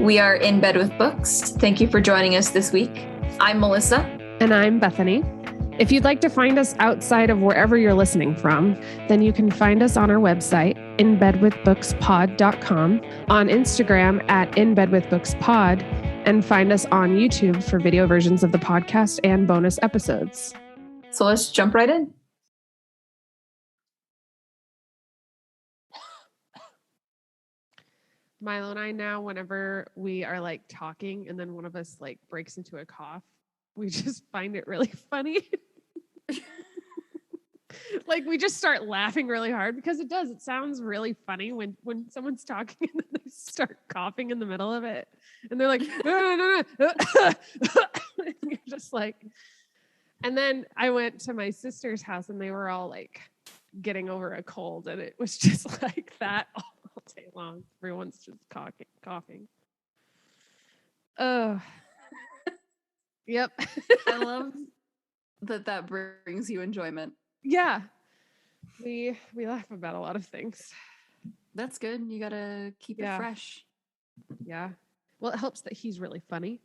We are in bed with books. Thank you for joining us this week. I'm Melissa. And I'm Bethany. If you'd like to find us outside of wherever you're listening from, then you can find us on our website, inbedwithbookspod.com, on Instagram at inbedwithbookspod, and find us on YouTube for video versions of the podcast and bonus episodes. So let's jump right in. Milo and I now, whenever we are like talking and then one of us like breaks into a cough, we just find it really funny. Like we just start laughing really hard because it sounds really funny when someone's talking and then they start coughing in the middle of it. And they're like, no. And you're just like, and then I went to my sister's house and they were all like getting over a cold and it was just like that all day long. Everyone's just coughing. Yep. I love that brings you enjoyment. Yeah. We laugh about a lot of things. That's good. You gotta keep it fresh. Yeah. Well, it helps that he's really funny.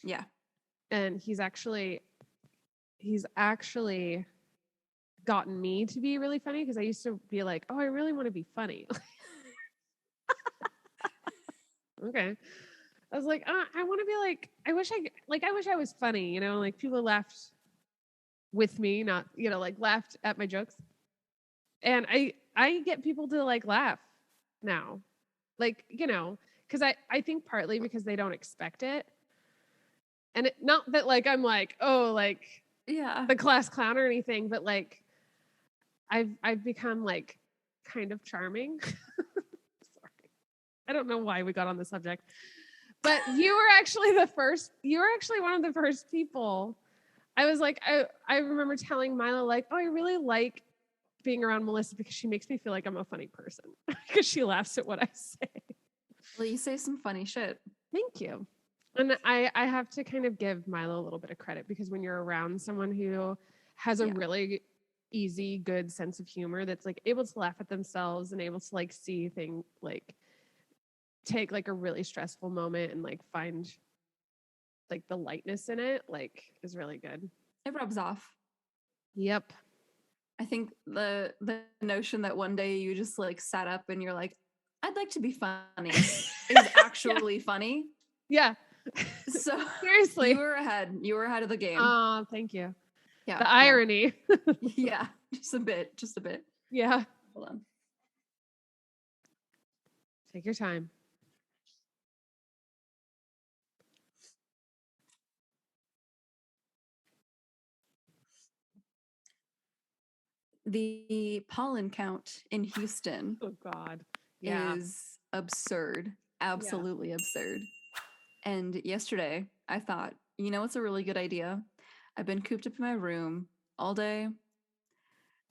Yeah. And he's actually gotten me to be really funny because I used to be like, oh, I really want to be funny. Okay. I was like, I want to be like, I wish I was funny, like people laughed with me, not, like laughed at my jokes. And I get people to like laugh now, like, because I think partly because they don't expect it. And not that like, I'm like, oh, like, yeah, the class clown or anything, but like, I've become like kind of charming. Sorry. I don't know why we got on the subject, but you were actually one of the first people. I was like, I remember telling Milo like, oh, I really like being around Melissa because she makes me feel like I'm a funny person because she laughs at what I say. Well, you say some funny shit. Thank you. And I have to kind of give Milo a little bit of credit because when you're around someone who has a really easy, good sense of humor that's like able to laugh at themselves and able to like see things, like take like a really stressful moment and like find like the lightness in it, like is really good. It rubs off. Yep. I think the notion that one day you just like sat up and you're like, I'd like to be funny is actually funny. Yeah. So seriously, you were ahead of the game. Oh, thank you. Yeah. The irony. Yeah. Just a bit. Yeah. Hold on. Take your time. The pollen count in Houston is absurd. Absolutely absurd. And yesterday I thought, what's a really good idea? I've been cooped up in my room all day.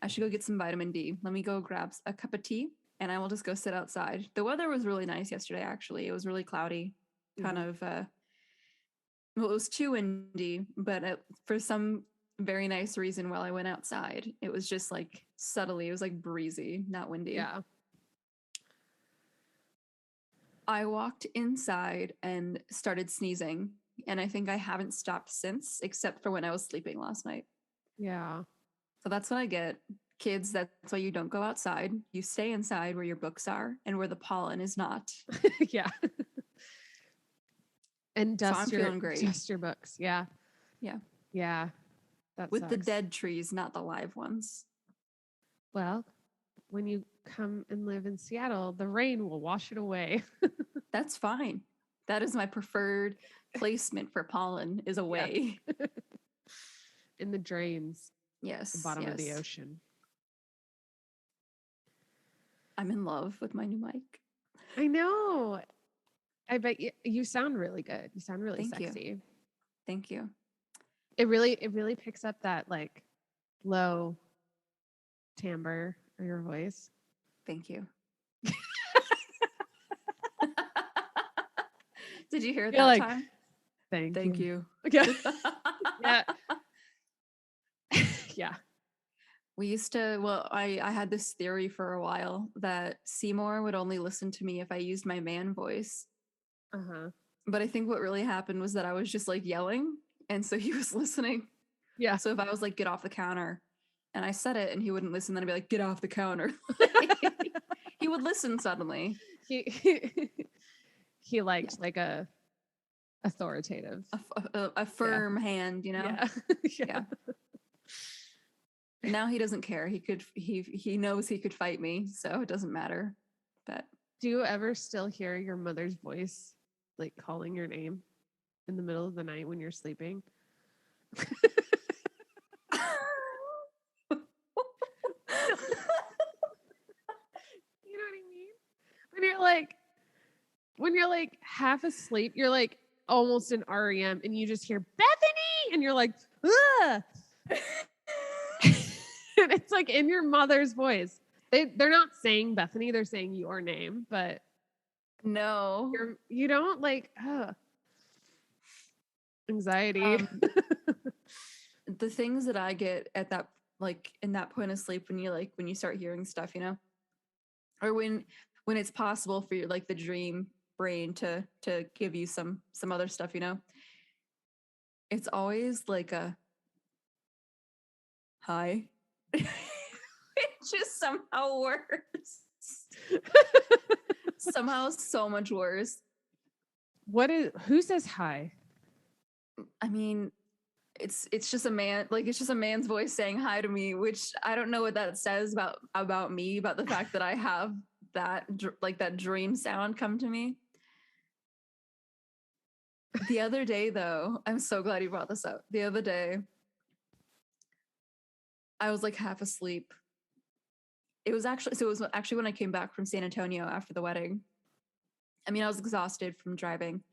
I should go get some vitamin D. Let me go grab a cup of tea and I will just go sit outside. The weather was really nice yesterday, actually. It was really cloudy. Kind of, it was too windy, but for some very nice reason while I went outside, it was just like subtly, it was like breezy, not windy. Yeah. I walked inside and started sneezing, and I think I haven't stopped since, except for when I was sleeping last night. Yeah. So that's what I get. Kids, that's why you don't go outside. You stay inside where your books are and where the pollen is not. Yeah. And dust your books. Yeah. Yeah. Yeah. With the dead trees, not the live ones. Well, when you come and live in Seattle, the rain will wash it away. That's fine. That is my preferred placement for pollen, is away. Yeah. In the drains. Yes. The bottom of the ocean. I'm in love with my new mic. I know. I bet you sound really good. You sound really sexy. Thank you. It really picks up that like low timbre of your voice. Thank you. Did you hear that time? Thank you. Okay. Yeah. Yeah. We used to, I had this theory for a while that Seymour would only listen to me if I used my man voice. But I think what really happened was that I was just like yelling, and so he was listening. Yeah. So if I was like, get off the counter, and I said it and he wouldn't listen, then I'd be like, get off the counter. He would listen suddenly. He liked like a authoritative, a firm hand, you know? Yeah. Yeah. Now he doesn't care. He knows he could fight me, so it doesn't matter. But do you ever still hear your mother's voice like calling your name in the middle of the night when you're sleeping? You know what I mean? When you're like half asleep, you're like almost an REM and you just hear Bethany and you're like, ugh. And it's like in your mother's voice. They're not saying Bethany, they're saying your name, but no. You don't like anxiety. The things that I get at that, like in that point of sleep, when you start hearing stuff, you know, or when it's possible for your like the dream brain to give you some other stuff, you know, it's always like a hi. It's just somehow worse. Somehow so much worse. Who says hi? I mean, it's just a man, like it's just a man's voice saying hi to me, which I don't know what that says about me, about the fact that I have that like that dream sound come to me. The other day though, I'm so glad you brought this up. The other day I was like half asleep. It was actually when I came back from San Antonio after the wedding. I mean, I was exhausted from driving.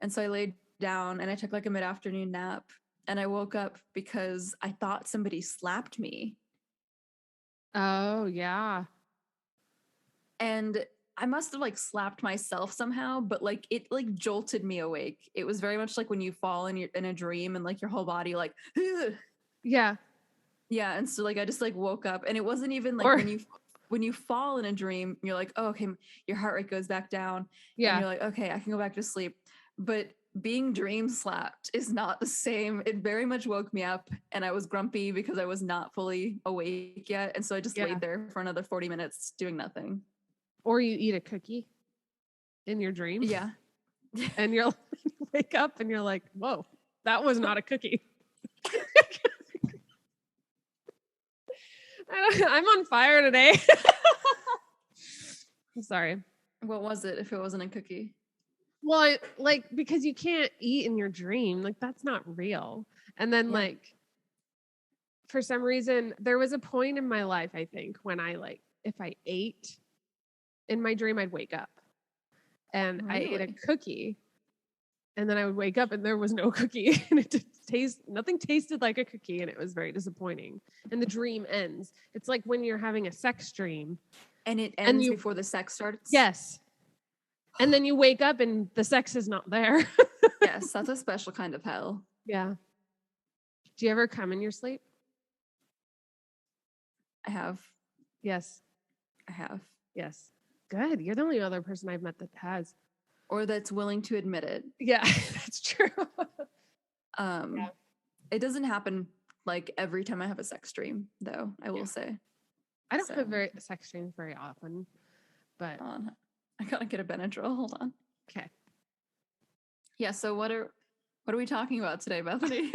And so I laid down and I took like a mid-afternoon nap, and I woke up because I thought somebody slapped me. Oh, yeah. And I must have like slapped myself somehow, but like it like jolted me awake. It was very much like when you fall in a dream and like your whole body like yeah. Yeah, and so like I just like woke up, and it wasn't even like when you fall in a dream, you're like, oh, okay, your heart rate goes back down, and you're like, okay, I can go back to sleep. But being dream slapped is not the same. It very much woke me up, and I was grumpy because I was not fully awake yet, and so I just laid there for another 40 minutes doing nothing. Or you eat a cookie in your dream. Yeah. And you wake up and you're like, whoa, that was not a cookie. I'm on fire today. I'm sorry. What was it if it wasn't a cookie? Well, because you can't eat in your dream. Like, that's not real. And then, like, for some reason, there was a point in my life, I think, when if I ate in my dream, I'd wake up. And I ate a cookie. And then I would wake up and there was no cookie. And nothing tasted like a cookie. And it was very disappointing. And the dream ends. It's like when you're having a sex dream. And it ends before the sex starts? Yes. And then you wake up and the sex is not there. Yes, that's a special kind of hell. Yeah. Do you ever come in your sleep? I have. Yes. I have. Yes. Good. You're the only other person I've met that has. Or that's willing to admit it. Yeah, that's true. It doesn't happen like every time I have a sex dream, though, I will say. I don't have sex dreams very often, but I gotta get a Benadryl. Hold on. Okay. Yeah. So what are we talking about today, Bethany?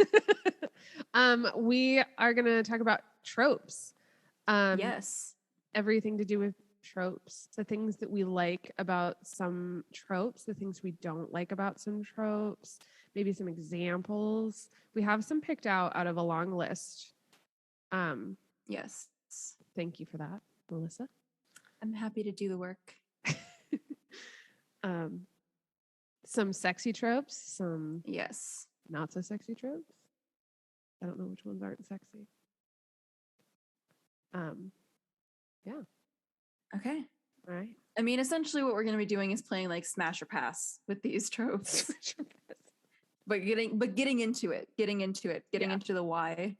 We are gonna talk about tropes. Yes. Everything to do with tropes, the things that we like about some tropes, the things we don't like about some tropes, maybe some examples. We have some picked out of a long list. Yes. Thank you for that, Melissa. I'm happy to do the work. Some sexy tropes, some yes, not so sexy tropes. I don't know which ones aren't sexy. Yeah. Okay. All right. I mean, essentially what we're going to be doing is playing like smash or pass with these tropes. But getting into it, getting into the whys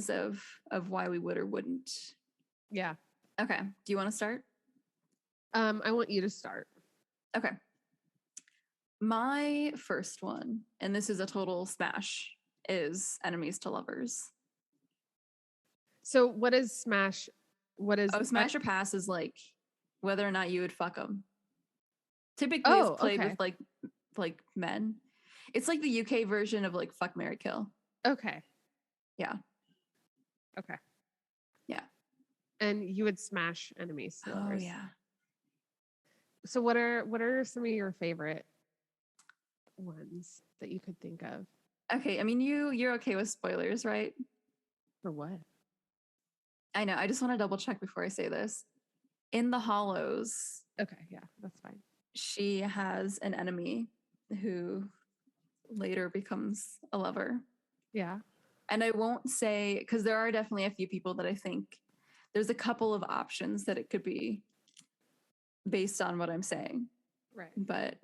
of why we would or wouldn't. Yeah. Okay. Do you want to start? I want you to start. Okay. My first one, and this is a total smash, is enemies to lovers. So what is smash? What is Smash or pass is like whether or not you would fuck them. Typically, it's played with like men. It's like the UK version of like fuck, marry, kill. Okay. Yeah. Okay. Yeah. And you would smash enemies to lovers. Oh yeah. So what are some of your favorite ones that you could think of? Okay, I mean you're okay with spoilers, right? For what? I know. I just want to double check before I say this. In the Hollows, Okay, yeah, that's fine. she has an enemy who later becomes a lover. Yeah. And I won't say, because there are definitely a few people that I think there's a couple of options that it could be based on what I'm saying. Right. But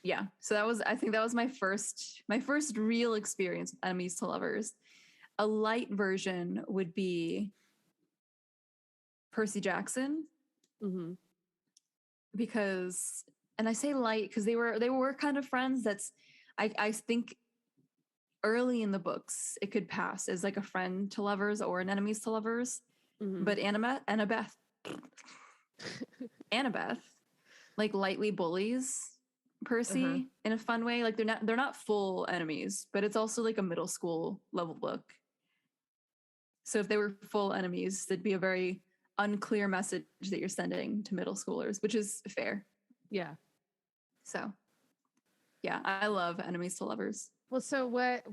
yeah, so I think that was my first real experience with enemies to lovers. A light version would be Percy Jackson. Mm-hmm. Because, and I say light because they were kind of friends. That's I think early in the books it could pass as like a friend to lovers or an enemies to lovers. Mm-hmm. But Annabeth like lightly bullies Percy in a fun way. Like they're not full enemies, but it's also like a middle school level book. So if they were full enemies, it'd be a very unclear message that you're sending to middle schoolers, which is fair. Yeah. So, yeah, I love enemies to lovers. Well, so what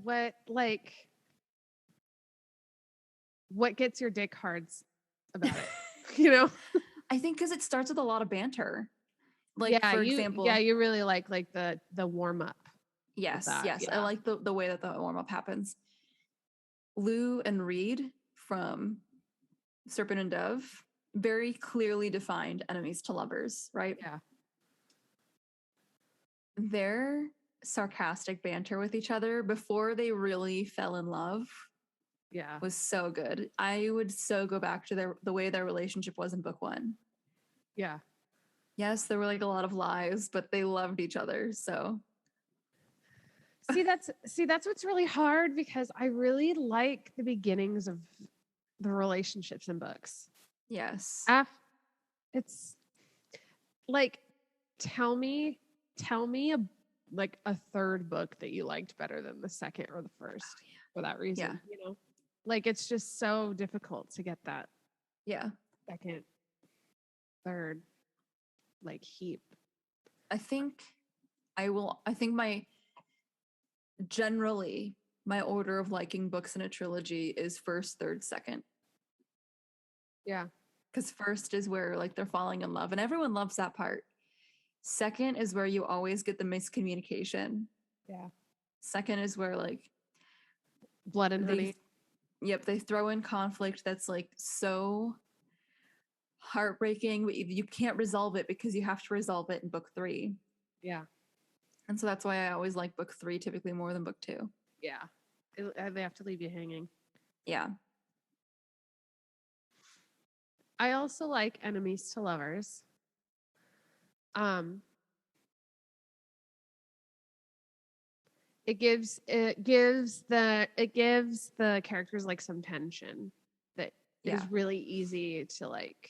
gets your dick hards about it? You know? I think because it starts with a lot of banter. Like, yeah, for example. Yeah, you really like the warm up. Yes, yes. Yeah. I like the way that the warm up happens. Lou and Reed from Serpent and Dove, very clearly defined enemies to lovers, right? Yeah. Their sarcastic banter with each other before they really fell in love was so good. I would so go back to the way their relationship was in book 1. Yeah. Yes, there were like a lot of lies, but they loved each other. So see that's what's really hard, because I really like the beginnings of the relationships in books. Yes. It's like, tell me a third book that you liked better than the second or the first for that reason. Yeah. You know, like it's just so difficult to get that. Yeah. Second, third, like heap. I think my order of liking books in a trilogy is first, third, second. Yeah. Because first is where like they're falling in love and everyone loves that part. Second is where you always get the miscommunication. Yeah. Second is where like blood and honey. Yep, they throw in conflict that's like so heartbreaking, but you can't resolve it because you have to resolve it in book 3. Yeah. And so that's why I always like book 3 typically more than book 2. Yeah. They have to leave you hanging. Yeah. I also like enemies to lovers. It gives the characters like some tension that is really easy to like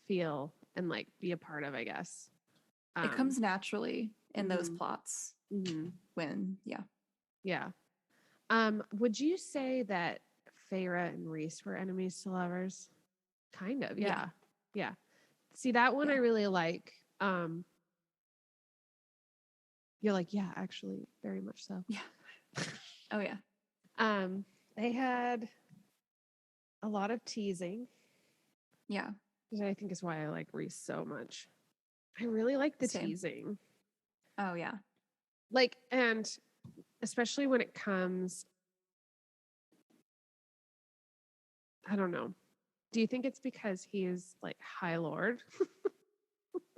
feel and like be a part of, I guess. It comes naturally in those plots. When yeah. Would you say that Feyre and Rhys were enemies to lovers? Kind of, yeah. See, that one I really like. You're like, yeah, actually, very much so. Yeah. Oh yeah. They had a lot of teasing. Yeah. Which I think is why I like Rhys so much. I really like the teasing. Oh yeah. Like, and especially when it comes, I don't know. Do you think it's because he is like High Lord?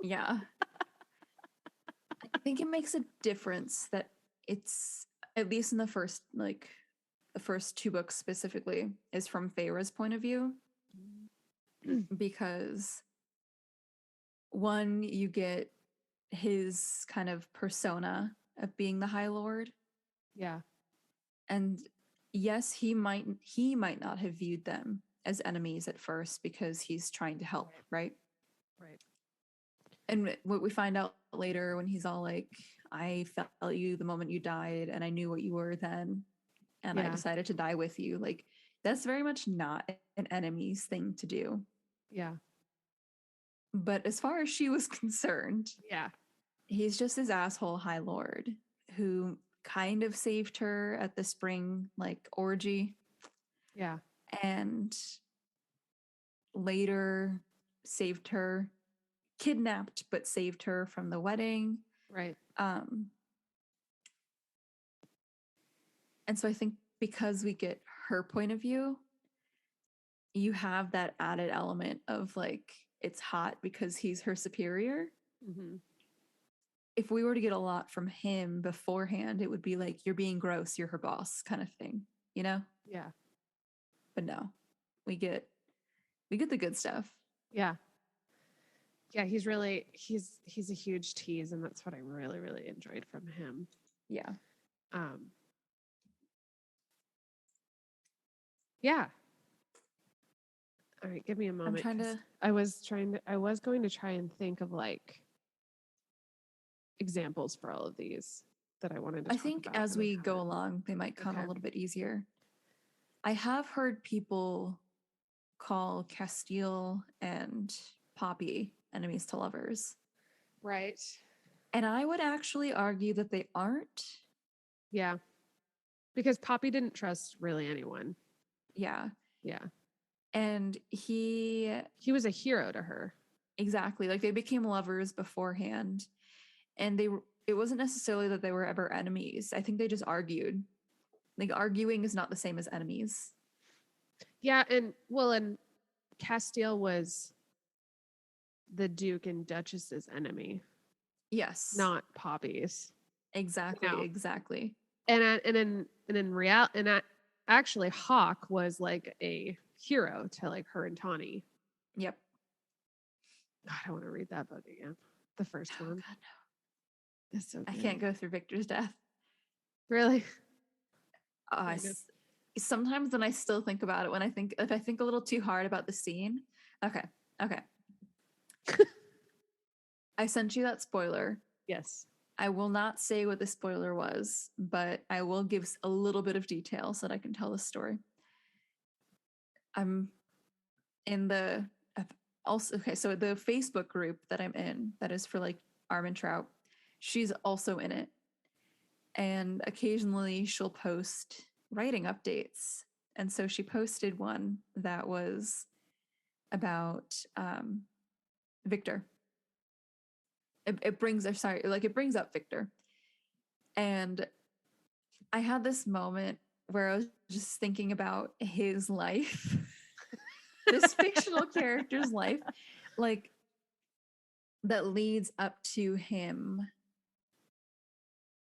Yeah. I think it makes a difference that it's, at least in the first 2 books specifically, is from Feyre's point of view. because one, you get his kind of persona of being the High Lord. Yeah. And yes, he might not have viewed them as enemies at first because he's trying to help, right? Right. And what we find out later when he's all like, I felt you the moment you died and I knew what you were then and I decided to die with you. Like, that's very much not an enemy's thing to do. Yeah. But as far as she was concerned, Yeah. he's just this asshole High Lord who kind of saved her at the spring like orgy. Yeah. And later saved her, kidnapped but saved her from the wedding. Right. And so I think because we get her point of view, you have that added element of like, it's hot because he's her superior. Mm-hmm. If we were to get a lot from him beforehand, it would be like, you're being gross, you're her boss kind of thing, you know? Yeah. But no, we get the good stuff. Yeah. Yeah, he's a huge tease, and that's what I really, really enjoyed from him. Yeah. Yeah. All right, give me a moment. I was going to try and think of like examples for all of these that I wanted to talk about. I think as we go along, they might come a little bit easier. I have heard people call Castile and Poppy enemies to lovers. Right. And I would actually argue that they aren't. Yeah. Because Poppy didn't trust really anyone. Yeah. Yeah. And he was a hero to her. Exactly. Like, they became lovers beforehand. And it wasn't necessarily that they were ever enemies. I think they just argued. Like, arguing is not the same as enemies. Yeah, and Castile was the Duke and Duchess's enemy. Yes. Not Poppy's. Exactly, you know? Exactly. Actually Hawk was like a hero to like her and Tawny. Yep. God, I want to read that book again. The first one. God, no. It's so good. I can't go through Victor's death. Really? Sometimes when I still think about it, if I think a little too hard about the scene. Okay. I sent you that spoiler. Yes. I will not say what the spoiler was, but I will give a little bit of detail so that I can tell the story. I'm in the so the Facebook group that I'm in, that is for like Armin Trout, she's also in it. And occasionally she'll post writing updates. And so she posted one that was about Victor. It brings up Victor. And I had this moment where I was just thinking about his life, this fictional character's life, like, that leads up to him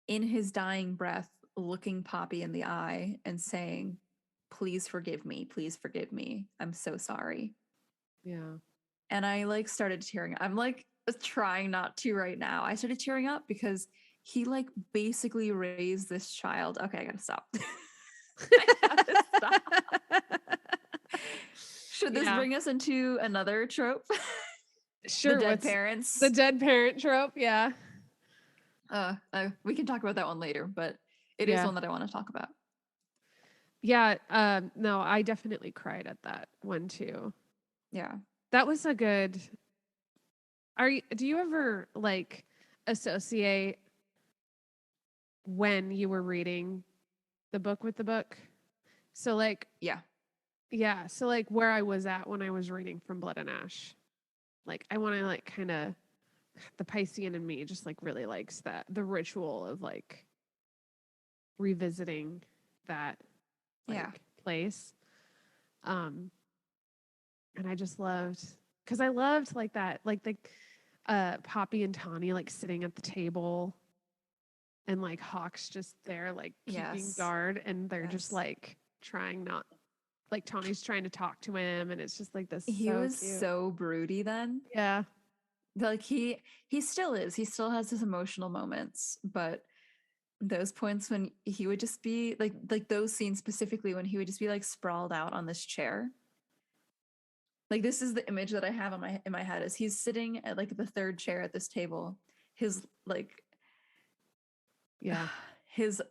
in his dying breath looking Poppy in the eye and saying, please forgive me, I'm so sorry. Yeah. And I like started tearing up. I'm like trying not to right now. I started tearing up because he like basically raised this child. Okay, I gotta stop. Should this bring us into another trope? Sure. The dead parents. The dead parent trope, yeah. We can talk about that one later, but it is one that I want to talk about. Yeah, no, I definitely cried at that one too. Yeah. That was a good. Do you ever like associate when you were reading the book with the book? So like, yeah. So like where I was at when I was reading From Blood and Ash, like I want to like kind of, the Piscean in me just like really likes that, the ritual of like revisiting that place. And I just loved, because I loved like that, like the Poppy and Tawny like sitting at the table and like Hawk's just there like keeping guard, and they're just like trying not like Tony's trying to talk to him, and it's just like this. He so was cute. so broody then. Yeah. Like he still is. He still has his emotional moments, but those points when he would just be like those scenes specifically when he would just be like sprawled out on this chair. Like this is the image that I have in my head is he's sitting at like the third chair at this table. His like Yeah. his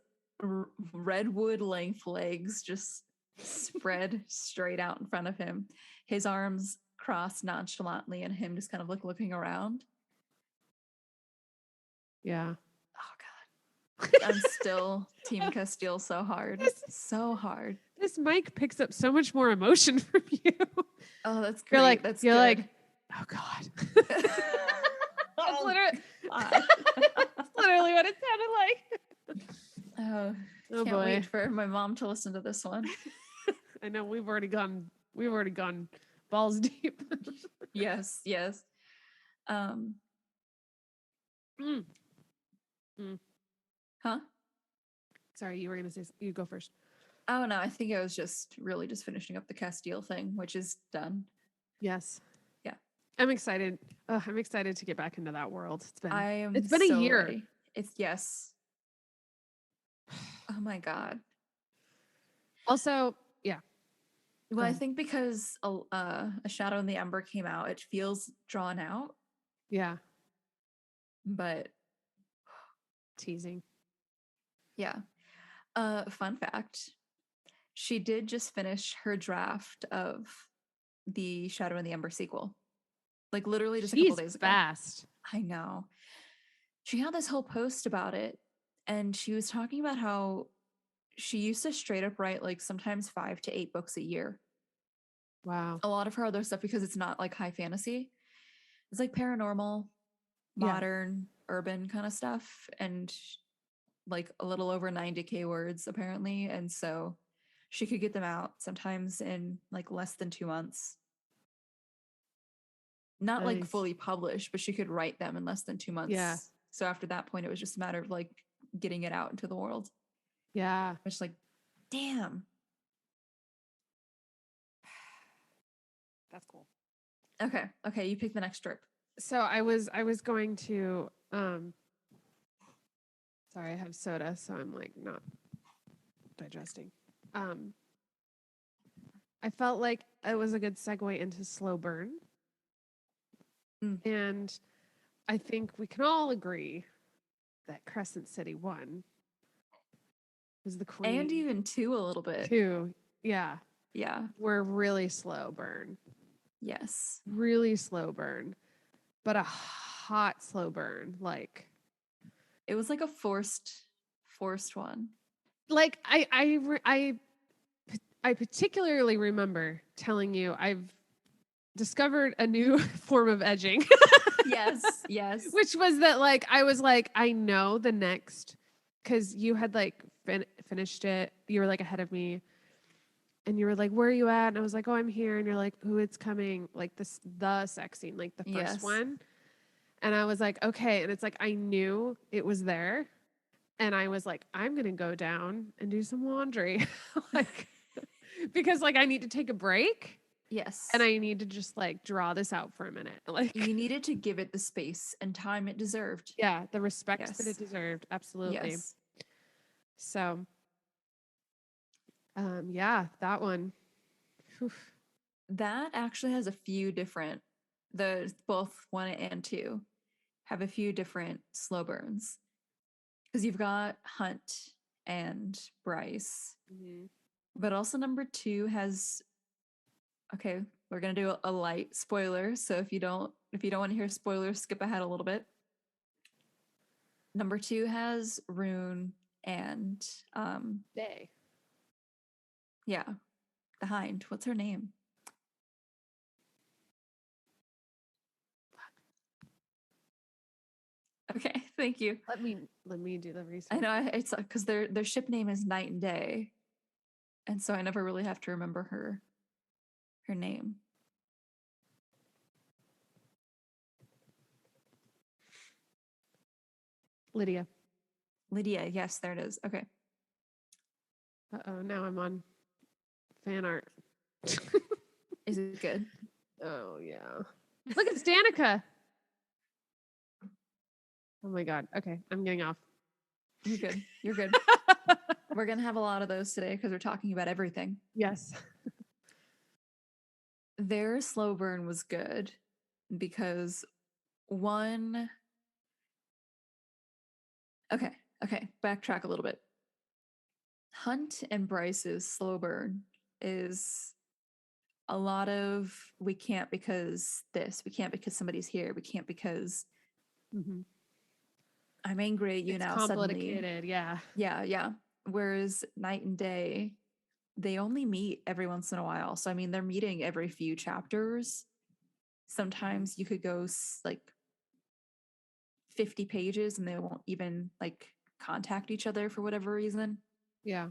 redwood length legs just spread straight out in front of him. His arms crossed nonchalantly and him just kind of like looking around. Yeah. Oh God. I'm still Team Castile so hard. So hard. This mic picks up so much more emotion from you. Oh, that's great. You're like, that's you're good. like, oh God. That's literally, that's literally what it sounded like. Oh, Oh can't boy. wait for my mom to listen to this one. I know we've already gone balls deep. Yes. Mm. Mm. Huh? Sorry, you were gonna say you go first. Oh no, I think I was just finishing up the Castile thing, which is done. Yes. Yeah. I'm excited. I'm excited to get back into that world. It's been so a year. Ready. It's yes. Oh my God. Also, yeah. Well, I think because a Shadow in the Ember came out, it feels drawn out. Yeah. But teasing. Yeah. Fun fact. She did just finish her draft of the Shadow in the Ember sequel. Like literally just a couple days ago. Fast. I know. She had this whole post about it, and she was talking about how she used to straight up write like sometimes 5 to 8 books a year. Wow. A lot of her other stuff, because it's not like high fantasy, it's like paranormal, modern, urban kind of stuff, and like a little over 90K words apparently. And so she could get them out sometimes in like less than 2 months. Not like fully published, but she could write them in less than 2 months. Yeah. So after that point, it was just a matter of like getting it out into the world. Yeah. Which, like, damn. That's cool. Okay, you pick the next strip. So I was going to sorry, I have soda, so I'm like not digesting. I felt like it was a good segue into slow burn. And I think we can all agree that Crescent City 1 was the queen. And even 2 a little bit. 2, yeah. Yeah. Were really slow burn. Yes. Really slow burn. But a hot slow burn. Like it was like a forced one. Like I particularly remember telling you I've discovered a new form of edging. Yes. Which was that like I was like I know the next, because you had like finished it. You were like ahead of me, and you were like, "Where are you at?" And I was like, "Oh, I'm here." And you're like, "Ooh, it's coming!" Like the sex scene, like the first one. And I was like, "Okay." And it's like I knew it was there, and I was like, "I'm gonna go down and do some laundry," like because like I need to take a break. Yes. And I need to just like draw this out for a minute. Like you needed to give it the space and time it deserved. Yeah, the respect that it deserved. Absolutely. Yes. So yeah, that one. Oof. That actually has a few different, both 1 and 2 have a few different slow burns. Because you've got Hunt and Bryce. Mm-hmm. But also number 2 has, okay, we're gonna do a light spoiler. So if you don't want to hear spoilers, skip ahead a little bit. Number 2 has Rune and Day. Yeah. The Hind. What's her name? Okay, thank you. Let me do the research. I know it's because their ship name is Night and Day, and so I never really have to remember her name. Lydia. Lydia, yes, there it is. Okay. Uh-oh, now I'm on fan art. Is it good? Oh yeah. Look, it's Danica. Oh my god. Okay, I'm getting off. You're good. You're good. We're gonna have a lot of those today because we're talking about everything. Yes. Their slow burn was good because one. Okay, backtrack a little bit. Hunt and Bryce's slow burn is a lot of we can't because this, we can't because somebody's here, we can't because I'm angry at you it's now complicated, suddenly. yeah. Yeah. Whereas Night and Day, they only meet every once in a while. So I mean, they're meeting every few chapters. Sometimes you could go like 50 pages and they won't even like contact each other for whatever reason. Yeah.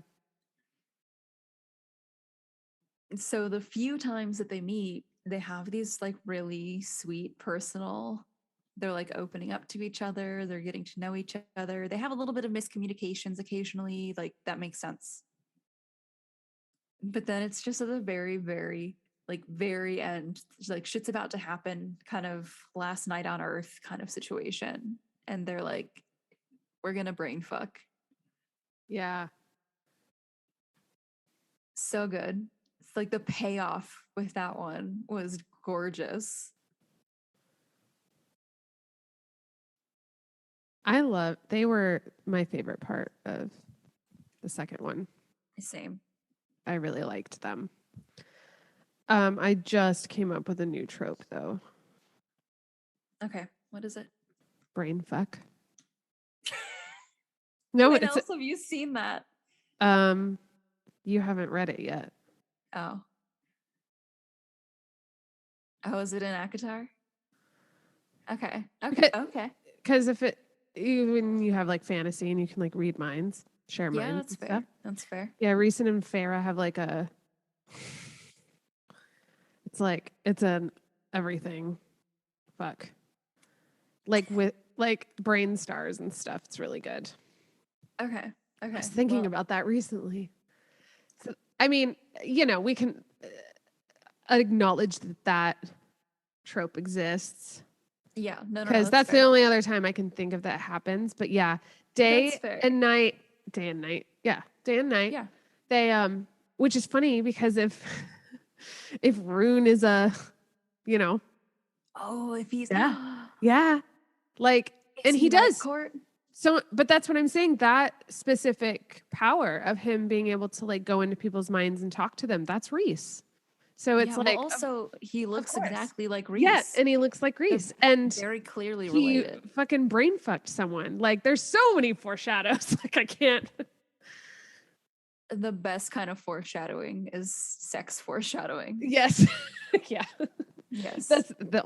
So the few times that they meet, they have these like really sweet personal, they're like opening up to each other, they're getting to know each other. They have a little bit of miscommunications occasionally, like that makes sense. But then it's just at the very, very, like very end, like shit's about to happen, kind of last night on Earth kind of situation. And they're like, we're gonna brain fuck. Yeah. So good. It's like the payoff with that one was gorgeous. They were my favorite part of the second one. Same. I really liked them. I just came up with a new trope though. Okay, what is it? Brain fuck. No, when else have you seen that? You haven't read it yet. Oh, is it in Akatar? Okay. Because if it, even you have like fantasy and you can like read minds, share minds. Yeah, that's fair. Stuff. That's fair. Yeah, Reese and Farah have like it's an everything fuck. Like with like brain stars and stuff. It's really good. Okay. I was thinking about that recently. So, I mean, we can acknowledge that trope exists. Yeah, no, because that's the only other time I can think of that happens. But yeah, day and night. Yeah, day and night. Yeah, they which is funny because if Rune is if he's yeah, like, and he does. Court? So, but that's what I'm saying. That specific power of him being able to like go into people's minds and talk to them, that's Reese. So it's like, also he looks exactly like Reese. Yeah, and he looks like Reese, and very clearly related. He fucking brain fucked someone. Like, there's so many foreshadows. Like, I can't. The best kind of foreshadowing is sex foreshadowing. Yes. Yeah. Yes. That's the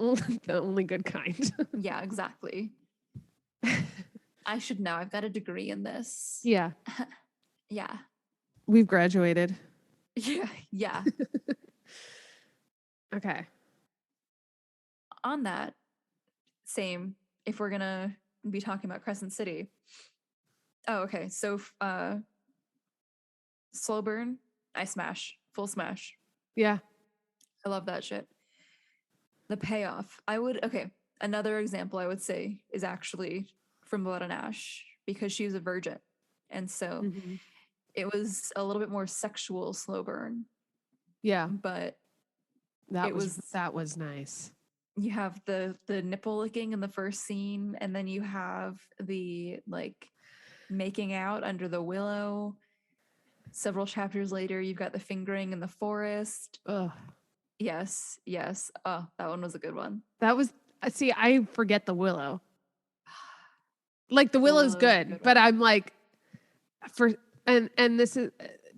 only good kind. Yeah, exactly. I should know. I've got a degree in this. Yeah. Yeah. We've graduated. Yeah. Okay. On that, same, if we're gonna be talking about Crescent City. Oh, okay. So slow burn, I smash. Full smash. Yeah. I love that shit. The payoff. Another example I would say is actually from Blood and Ash, because she was a virgin. And so it was a little bit more sexual slow burn. Yeah. But that was nice. You have the nipple licking in the first scene, and then you have the like making out under the willow. Several chapters later, you've got the fingering in the forest. Ugh. Yes. Oh, that one was a good one. That was, see, I forget the willow. Like, the willow's good, but I'm like, and this is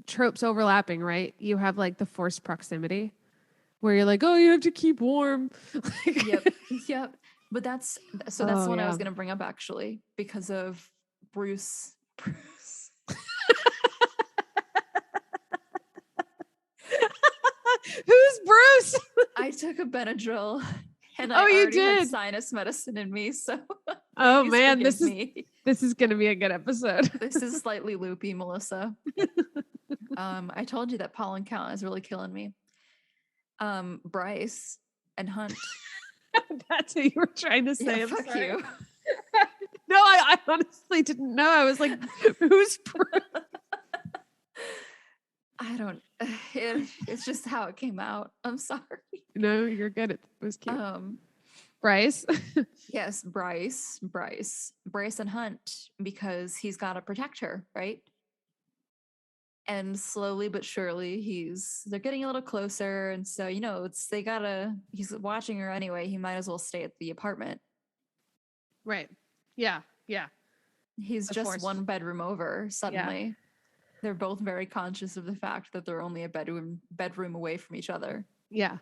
tropes overlapping, right? You have like the forced proximity where you're like, oh, you have to keep warm. Yep. But that's one I was going to bring up actually, because of Bruce. Who's Bruce? I took a Benadryl and I already had sinus medicine in me, so oh man, this is going to be a good episode. This is slightly loopy, Melissa. I told you that pollen count is really killing me. Bryce and Hunt. That's what you were trying to say. Yeah, I'm fuck sorry. you. No, I honestly didn't know. I was like, who's I don't. It's just how it came out. I'm sorry. No, you're good. It was cute. Bryce. Yes, Bryce and Hunt, because he's got to protect her, right? And slowly but surely they're getting a little closer, and so he's watching her anyway. He might as well stay at the apartment. Right. Yeah. He's Of just course. one bedroom over suddenly. Yeah. They're both very conscious of the fact that they're only a bedroom away from each other. Yeah.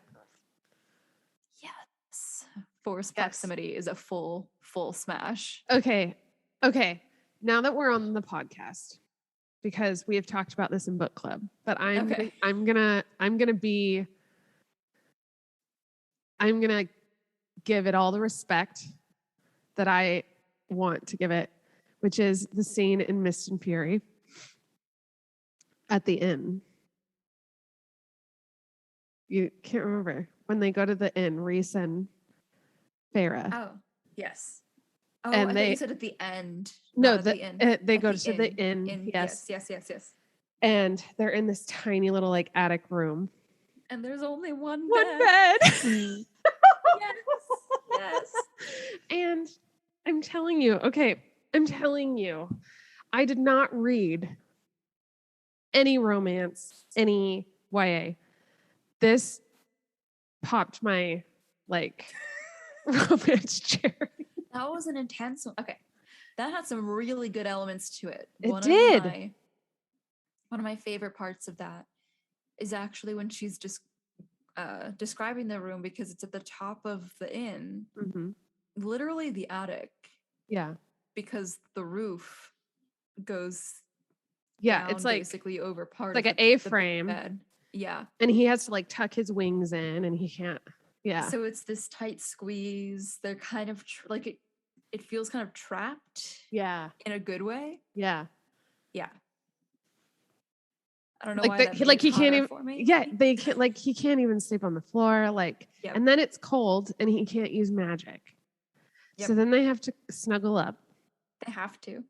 Yes. Forced proximity is a full smash. Okay. Now that we're on the podcast, because we have talked about this in book club, but I'm gonna give it all the respect that I want to give it, which is the scene in Mist and Fury at the inn. You can't remember when they go to the inn, Reese and Farah. Oh, yes. Oh, and I thought you said at the end. No, at the inn. They go to the inn. Yes. And they're in this tiny little like attic room. And there's only one bed. Yes. And I'm telling you, I did not read any romance, any YA. This popped my romance cherry. That was an intense one. Okay. That had some really good elements to it. It did. One of my favorite parts of that is actually when she's just describing the room, because it's at the top of the inn, literally the attic. Yeah. Because the roof goes down, it's like basically over part like of an A-frame bed. Yeah. And he has to tuck his wings in, and he can't. Yeah. So it's this tight squeeze. They're kind of it feels kind of trapped. Yeah. In a good way. Yeah. Yeah. I don't know why he can't even. For me. Yeah, they can't. He can't even sleep on the floor. Yep. And then it's cold, and he can't use magic. Yep. So then they have to snuggle up. They have to.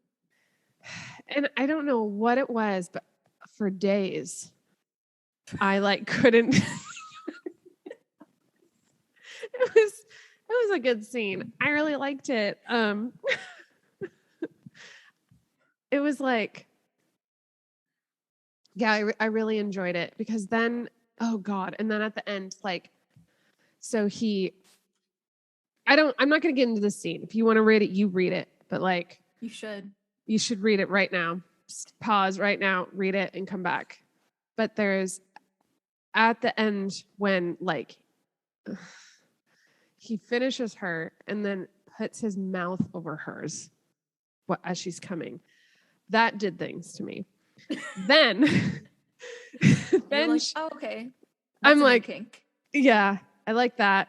And I don't know what it was, but for days, I couldn't. It was a good scene. I really liked it. It was I really enjoyed it, because then, oh God. And then at the end, so I'm not going to get into the scene. If you want to read it, you read it, but you should read it right now. Just pause right now, read it, and come back. But there's at the end when he finishes her and then puts his mouth over hers as she's coming. That did things to me. Then oh, okay. That's I'm kink. Yeah, I like that.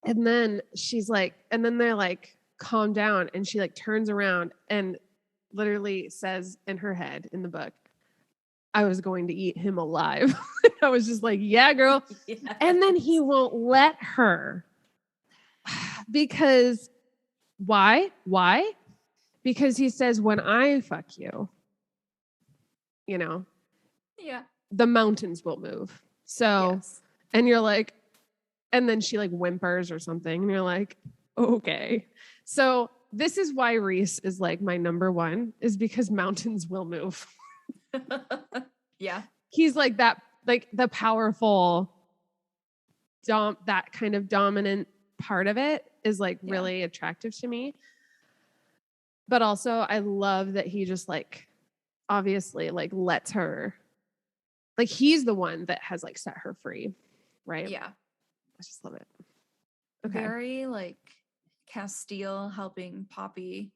And then she's and then they're calm down, and she turns around and literally says in her head in the book, I was going to eat him alive. I was just yeah, girl. Yes. And then he won't let her. Because why? Because he says, when I fuck you, yeah, the mountains will move. So, yes. And you're and then she whimpers or something, and you're okay. So this is why Reese is my number one, is because mountains will move. Yeah. He's that, the powerful, that kind of dominant part of it is really attractive to me. But also I love that he just obviously lets her, he's the one that has set her free. Right. Yeah. I just love it. Okay. Very Castile helping Poppy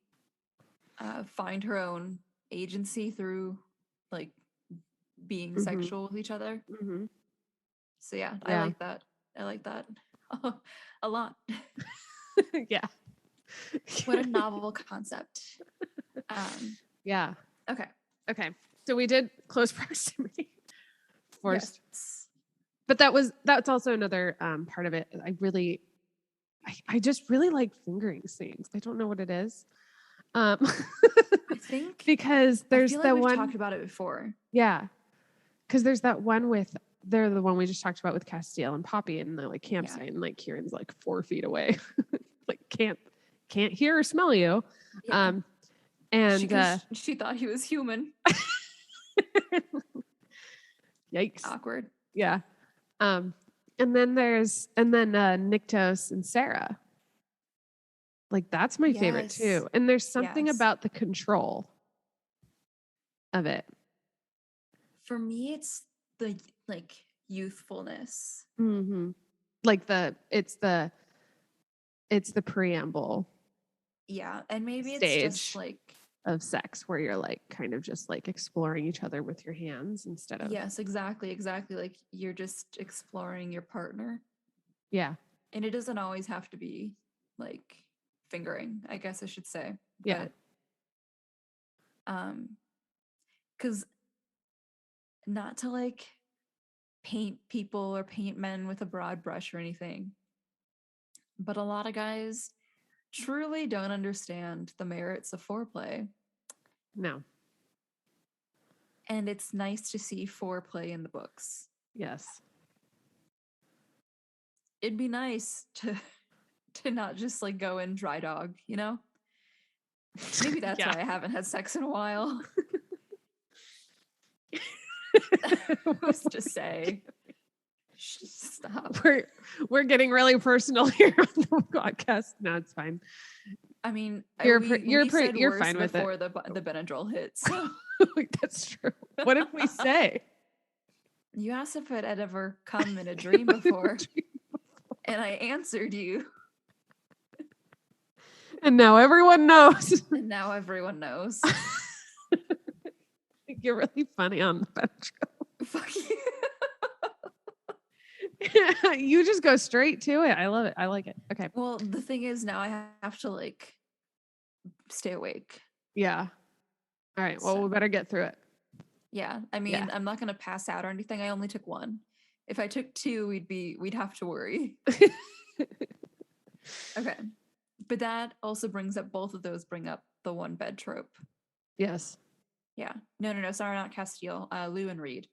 find her own agency through being sexual with each other. Mm-hmm. So yeah, I like that. A lot. Yeah. What a novel concept. Yeah. Okay. So we did close proximity forced. Yes. But that's also another part of it. I just really like fingering scenes. I don't know what it is. I think because there's I feel the like we've one talked about it before. Yeah. Because there's that one with they're the one we just talked about with Castiel and Poppy and the like campsite and like Kieran's like 4 feet away. Like can't hear or smell you. Yeah. And she thought he was human. Yikes. Awkward. Yeah. And then Niktos and Sarah. Like that's my favorite too. And there's something about the control of it. For me, it's the like youthfulness. Mm-hmm. Like it's the preamble. Yeah, and maybe stage it's just like of sex where you're like kind of just like exploring each other with your hands instead of Yes, exactly. Like you're just exploring your partner. Yeah. And it doesn't always have to be like fingering, I guess I should say. Yeah. But cuz not to like paint people or paint men with a broad brush or anything, but a lot of guys truly don't understand the merits of foreplay. No. And it's nice to see foreplay in the books. Yes. It'd be nice to not just like go in dry dog, you know? Maybe that's why I haven't had sex in a while. Who's to say? Stop. We're getting really personal here on the podcast. No, it's fine. I mean, you're fine with before it. the Benadryl hit. So that's true. What did we say? You asked if it had ever come in a dream before, and I answered you. And now everyone knows. And now everyone knows. You're really funny on the Benadryl. Fuck you. You just go straight to it. I love it. I like it. Okay. Well, the thing is now I have to like stay awake. Yeah. All right. Well, we better get through it. Yeah. I mean, I'm not going to pass out or anything. I only took one. If I took two, we'd have to worry. Okay. But that also both of those bring up the one bed trope. Yes. Yeah. No. Sorry, not Castile. Lou and Reed.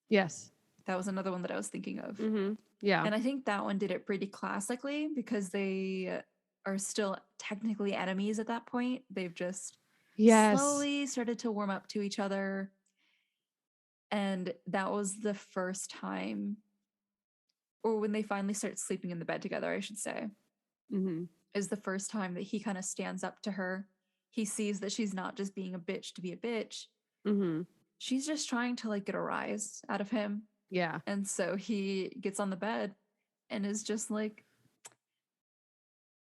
Yes. That was another one that I was thinking of. Mm-hmm. Yeah. And I think that one did it pretty classically because they are still technically enemies at that point. They've just slowly started to warm up to each other. And that was the first time, or when they finally start sleeping in the bed together, I should say, is the first time that he kind of stands up to her. He sees that she's not just being a bitch to be a bitch. Mm-hmm. She's just trying to like get a rise out of him. Yeah. And so he gets on the bed and is just like,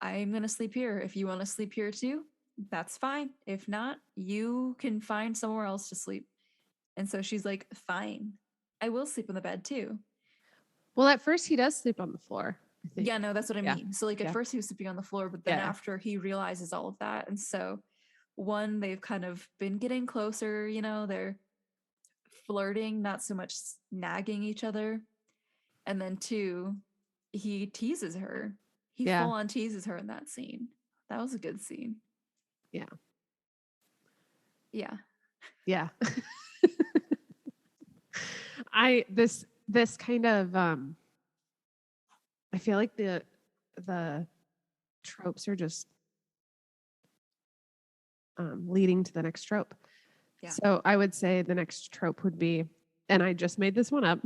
I'm going to sleep here. If you want to sleep here too, that's fine. If not, you can find somewhere else to sleep. And so she's like, fine, I will sleep in the bed too. Well, at first he does sleep on the floor. Yeah, no, that's what I mean. So like at first he was sleeping on the floor, but then after he realizes all of that. And so one, they've kind of been getting closer, you know, they're flirting, not so much nagging each other. And then two, he teases her. He full on teases her in that scene. That was a good scene. Yeah. Yeah. Yeah. This kind of I feel like the tropes are just leading to the next trope. Yeah. So I would say the next trope would be, and I just made this one up,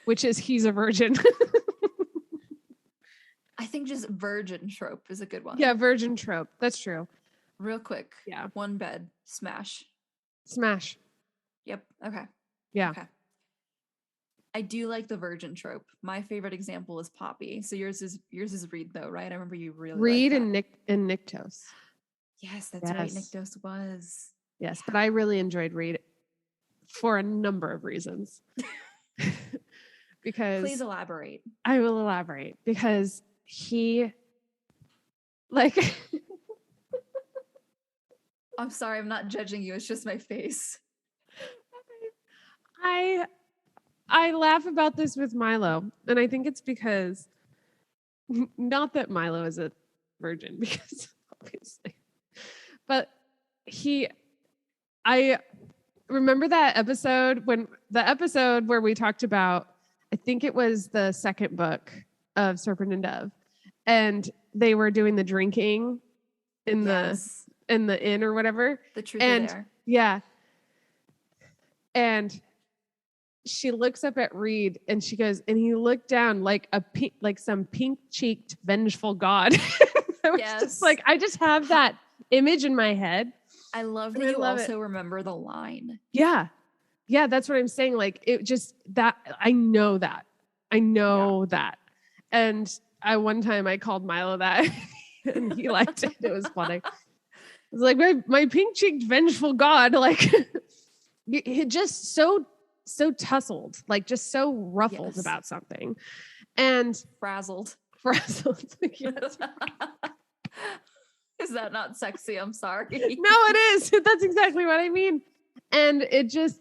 which is he's a virgin. I think just virgin trope is a good one. Yeah, virgin trope. That's true. Real quick. Yeah. One bed. Smash. Yep. Okay. Yeah. Okay. I do like the virgin trope. My favorite example is Poppy. So yours is Reed though, right? I remember you really Reed and Niktos. Yes, that's right. Niktos was. Yes, yeah. But I really enjoyed Reed for a number of reasons. Because please elaborate. I will elaborate because he like I'm sorry, I'm not judging you. It's just my face. I laugh about this with Milo, and I think it's because not that Milo is a virgin, because obviously, but I remember that episode where we talked about, I think it was the second book of Serpent and Dove, and they were doing the drinking in the inn or whatever. The truth and there. Yeah. And she looks up at Reed and she goes, and he looked down like some pink-cheeked, vengeful god. I was just like, I just have that image in my head. I love that you also remember the line. Yeah. Yeah, that's what I'm saying. Like, it just, that, I know that. And one time I called Milo that and he liked it. It was funny. It was like, my pink-cheeked, vengeful god, like, he just so tussled, like just so ruffled about something, and frazzled. Yes. Is that not sexy? I'm sorry. No, it is. That's exactly what I mean. And it just,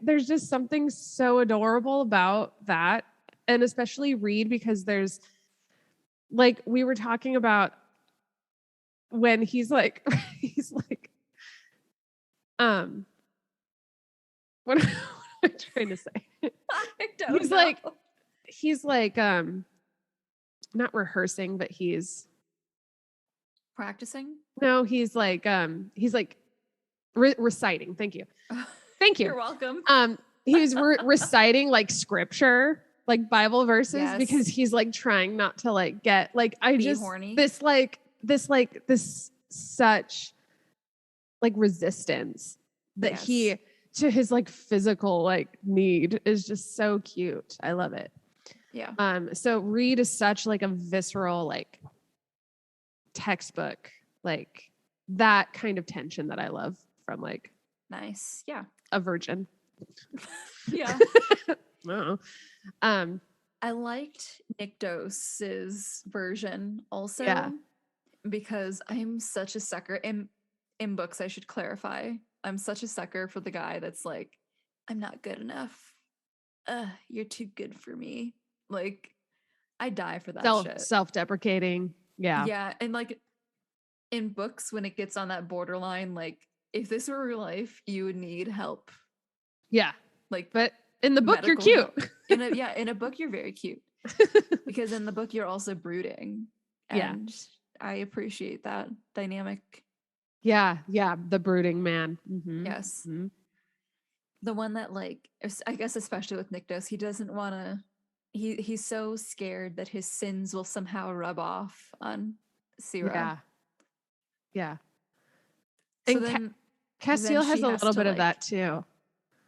there's just something so adorable about that, and especially Reed, because there's, like, we were talking about when he's like what am I trying to say? I don't know. He's like not rehearsing, but he's practicing. No, he's like reciting. Thank you. You're welcome. He was reciting like scripture, like Bible verses, because he's like trying not to like get like horny. This such like resistance that he to his like physical like need is just so cute. I love it. Yeah. So Reed is such like a visceral, like textbook, like that kind of tension that I love from like nice. Yeah. A virgin. Yeah. Wow. I liked Nick Dose's version also, because I'm such a sucker in books. I should clarify. I'm such a sucker for the guy that's like, I'm not good enough. You're too good for me. Like, I die for that shit. Self-deprecating. Yeah. Yeah. And like in books, when it gets on that borderline, like if this were real life, you would need help. Yeah. Like, but in the book, you're cute. In a book, you're very cute. Because in the book, you're also brooding. And I appreciate that dynamic. Yeah. Yeah. The brooding man. Mm-hmm. Yes. Mm-hmm. The one that, like, I guess especially with Nick Dose, he doesn't want to, he's so scared that his sins will somehow rub off on Syrah. Yeah. So and then Castile has a little bit of that too.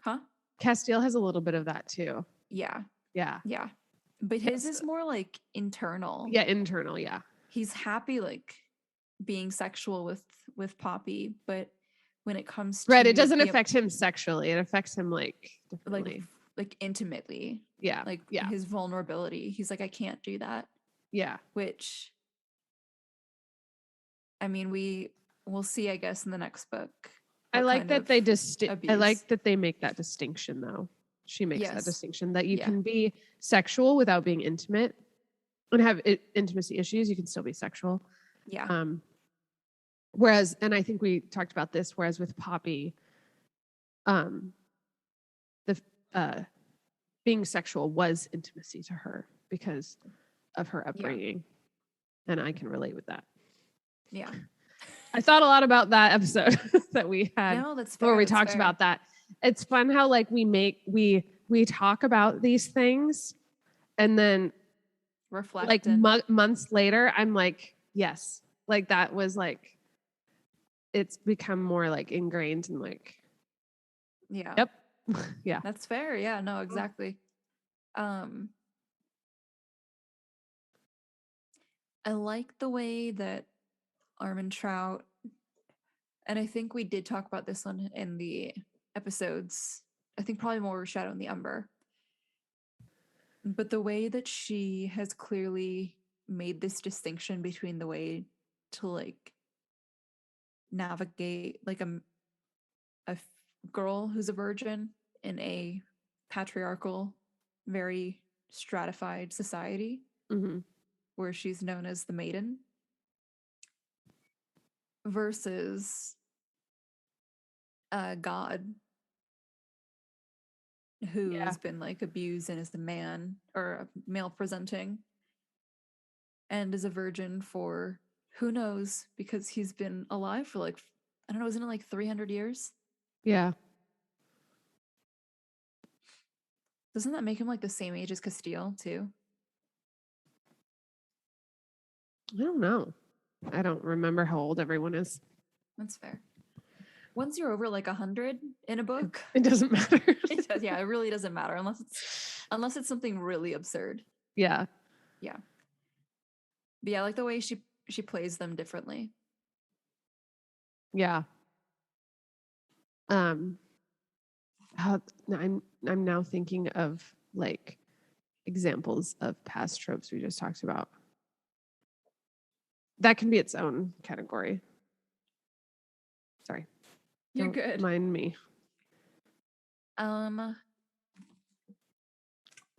Huh? Castile has a little bit of that too. Yeah. Yeah. Yeah. But his is more like internal. Yeah, internal, yeah. He's happy like being sexual with Poppy, but when it comes to it doesn't affect him sexually. It affects him like differently. Like intimately. Yeah. Like his vulnerability. He's like, I can't do that. Yeah. Which, I mean, we'll see, I guess, in the next book. I like that I like that they make that distinction though. She makes that distinction that you can be sexual without being intimate and have intimacy issues. You can still be sexual. Yeah. Whereas, and I think we talked about this, whereas with Poppy, being sexual was intimacy to her because of her upbringing. Yeah. And I can relate with that. Yeah. I thought a lot about that episode that we had that's fair, where we talked about that. It's fun how like we talk about these things and then reflect like months later, I'm like, yes, like that was like, it's become more like ingrained and like, yep. Yeah. That's fair. Yeah, no, exactly. I like the way that Armentrout, and I think we did talk about this one in the episodes, I think probably more Shadow in the Umber, but the way that she has clearly made this distinction between the way to like navigate like a girl who's a virgin in a patriarchal, very stratified society where she's known as the maiden, versus a god who's been like abused and is the man or male presenting and is a virgin for who knows, because he's been alive for like, I don't know, isn't it like 300 years? Yeah. Doesn't that make him like the same age as Castile too? I don't know. I don't remember how old everyone is. That's fair. Once you're over like 100 in a book, it doesn't matter. It does, yeah, it really doesn't matter unless it's something really absurd. Yeah. Yeah. But yeah, I like the way she plays them differently. Yeah. I'm now thinking of like examples of past tropes we just talked about. That can be its own category. Sorry. You're good. Mind me.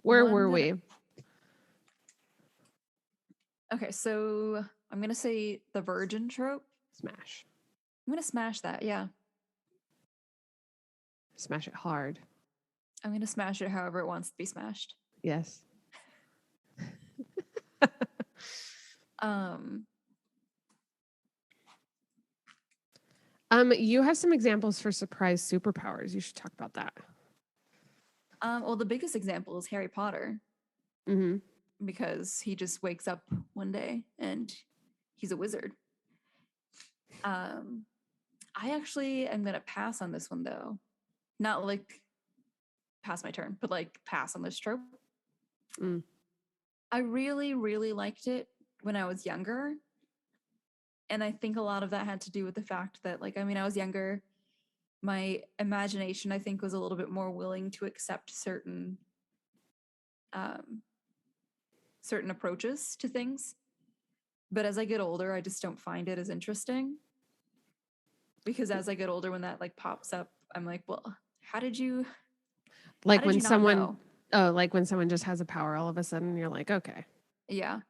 Where were we? Okay, so I'm gonna say the virgin trope. Smash. I'm gonna smash that, yeah. Smash it hard. I'm gonna smash it however it wants to be smashed. Yes. You have some examples for surprise superpowers. You should talk about that. Well, the biggest example is Harry Potter. Because he just wakes up one day and he's a wizard. I actually am gonna pass on this one though. Not like pass my turn, but like pass on this trope. I really, really liked it when I was younger. And I think a lot of that had to do with the fact that, like, I mean, I was younger. My imagination, I think, was a little bit more willing to accept certain approaches to things. But as I get older, I just don't find it as interesting. Because as I get older, when that like pops up, I'm like, well, how did you like when not someone know? like when someone just has a power all of a sudden, you're like, okay. Yeah.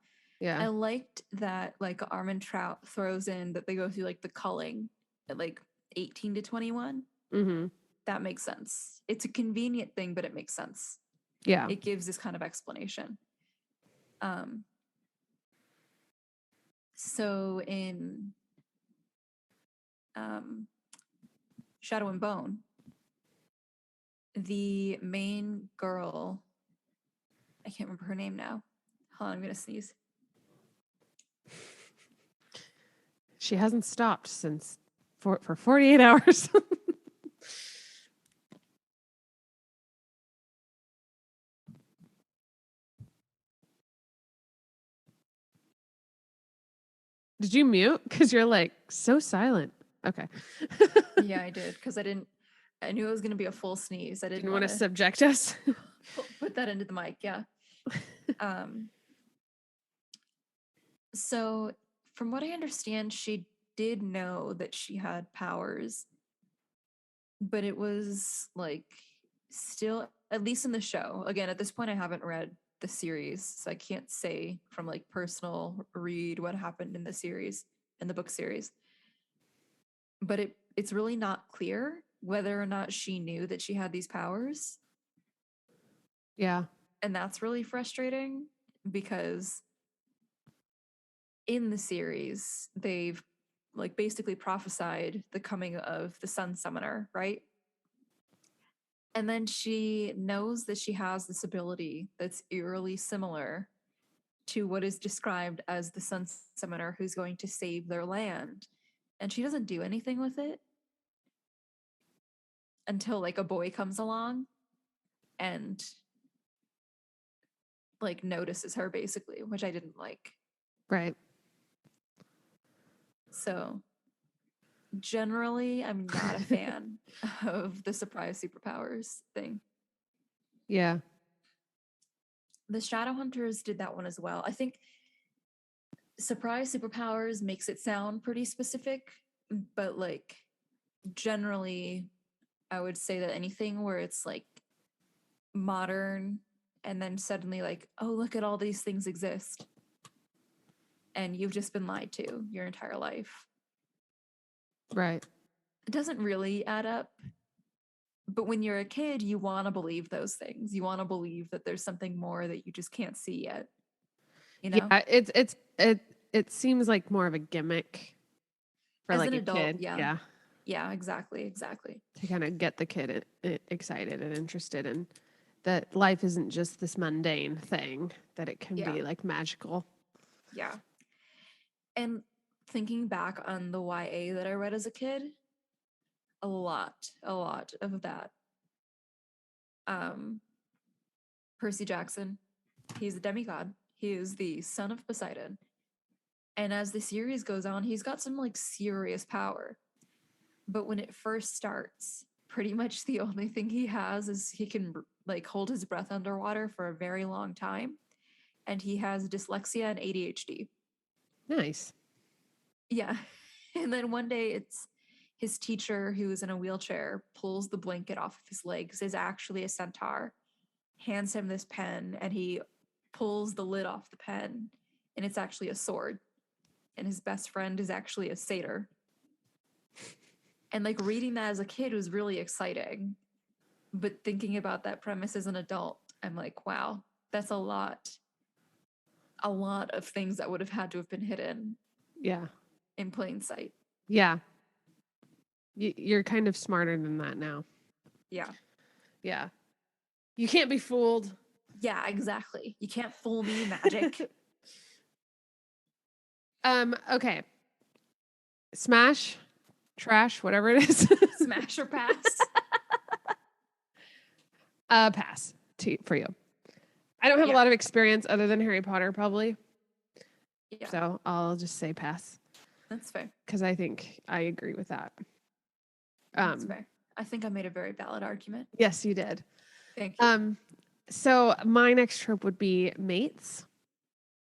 I liked that like Armin Trout throws in that they go through like the culling at like 18 to 21. That makes sense. It's a convenient thing, but it makes sense. Yeah. It gives this kind of explanation. So in Shadow and Bone, the main girl, I can't remember her name now. Hold on, I'm gonna sneeze. She hasn't stopped since for 48 hours. Did you mute? Because you're like so silent. Okay. Yeah, I did. Because I knew it was going to be a full sneeze. I didn't want to subject us. Put that into the mic. Yeah. So from what I understand, she did know that she had powers, but it was like still, at least in the show. Again, at this point, I haven't read the series, so I can't say from like personal read what happened in the series, in the book series. But it's really not clear whether or not she knew that she had these powers. Yeah. And that's really frustrating because in the series, they've like basically prophesied the coming of the Sun Summoner, right? And then she knows that she has this ability that's eerily similar to what is described as the Sun Summoner who's going to save their land. And she doesn't do anything with it until like a boy comes along and like notices her basically, which I didn't like. Right. So generally, I'm not a fan of the surprise superpowers thing. Yeah. The Shadowhunters did that one as well. I think surprise superpowers makes it sound pretty specific, but like generally I would say that anything where it's like modern and then suddenly like, oh, look at all these things exist. And you've just been lied to your entire life. Right. It doesn't really add up. But when you're a kid, you want to believe those things. You want to believe that there's something more that you just can't see yet. You know? Yeah, it seems like more of a gimmick for As like an a adult, kid. yeah. Yeah. Yeah, exactly. To kind of get the kid excited and interested in that life isn't just this mundane thing, that it can be like magical. Yeah. And thinking back on the YA that I read as a kid, a lot of that. Percy Jackson, he's a demigod. He is the son of Poseidon. And as the series goes on, he's got some like serious power. But when it first starts, pretty much the only thing he has is he can like hold his breath underwater for a very long time. And he has dyslexia and ADHD. Nice. Yeah. And then one day it's his teacher who's in a wheelchair pulls the blanket off of his legs, is actually a centaur, hands him this pen, and he pulls the lid off the pen, and it's actually a sword. And his best friend is actually a satyr. And like reading that as a kid was really exciting. But thinking about that premise as an adult, I'm like, wow, that's a lot of things that would have had to have been hidden. Yeah. In plain sight. Yeah. You're kind of smarter than that now. Yeah. Yeah. You can't be fooled. Yeah, exactly. You can't fool me, magic. Okay. Smash, trash, whatever it is. Smash or pass? Pass for you. I don't have a lot of experience other than Harry Potter, probably. Yeah. So I'll just say pass. That's fair. Because I think I agree with that. That's fair. I think I made a very valid argument. Yes, you did. Thank you. So my next trope would be mates.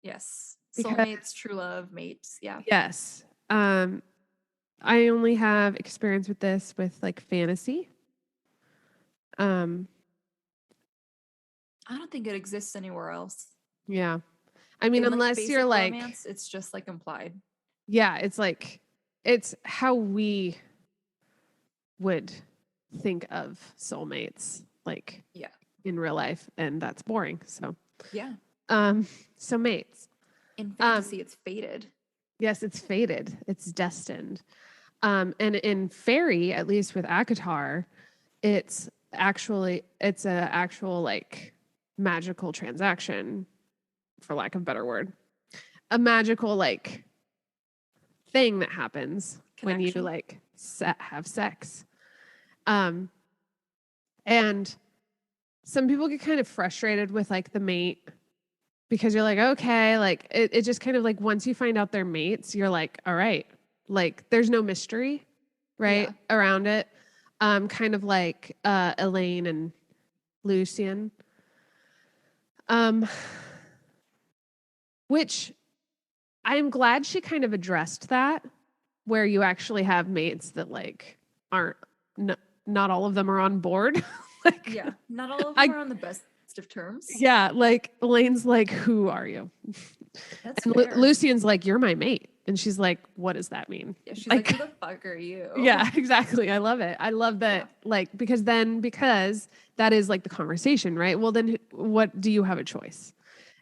Yes. Soulmates, true love, mates. Yeah. Yes. I only have experience with this with like fantasy. I don't think it exists anywhere else. Yeah. I mean, unless you're like romance, it's just like implied. Yeah, it's like it's how we would think of soulmates, like in real life, and that's boring. So so mates. In fantasy, it's fated. Yes, it's fated. It's destined. And in fairy, at least with ACOTAR, it's a actual like magical transaction, for lack of a better word. A magical like thing that happens when you like have sex. And some people get kind of frustrated with like the mate because you're like, okay, like it just kind of like once you find out they're mates, you're like, all right, like there's no mystery, right, around it. Kind of like Elaine and Lucian. Which I'm glad she kind of addressed that, where you actually have mates that like aren't not all of them are on board. Like, not all of them are on the best of terms. Yeah, like Elaine's like, who are you? That's and fair. Lucian's like, you're my mate. And she's like, what does that mean? Yeah, she's like, who the fuck are you? Yeah, exactly. I love it. I love that, like, because that is like the conversation, right? Well, then what do you have a choice?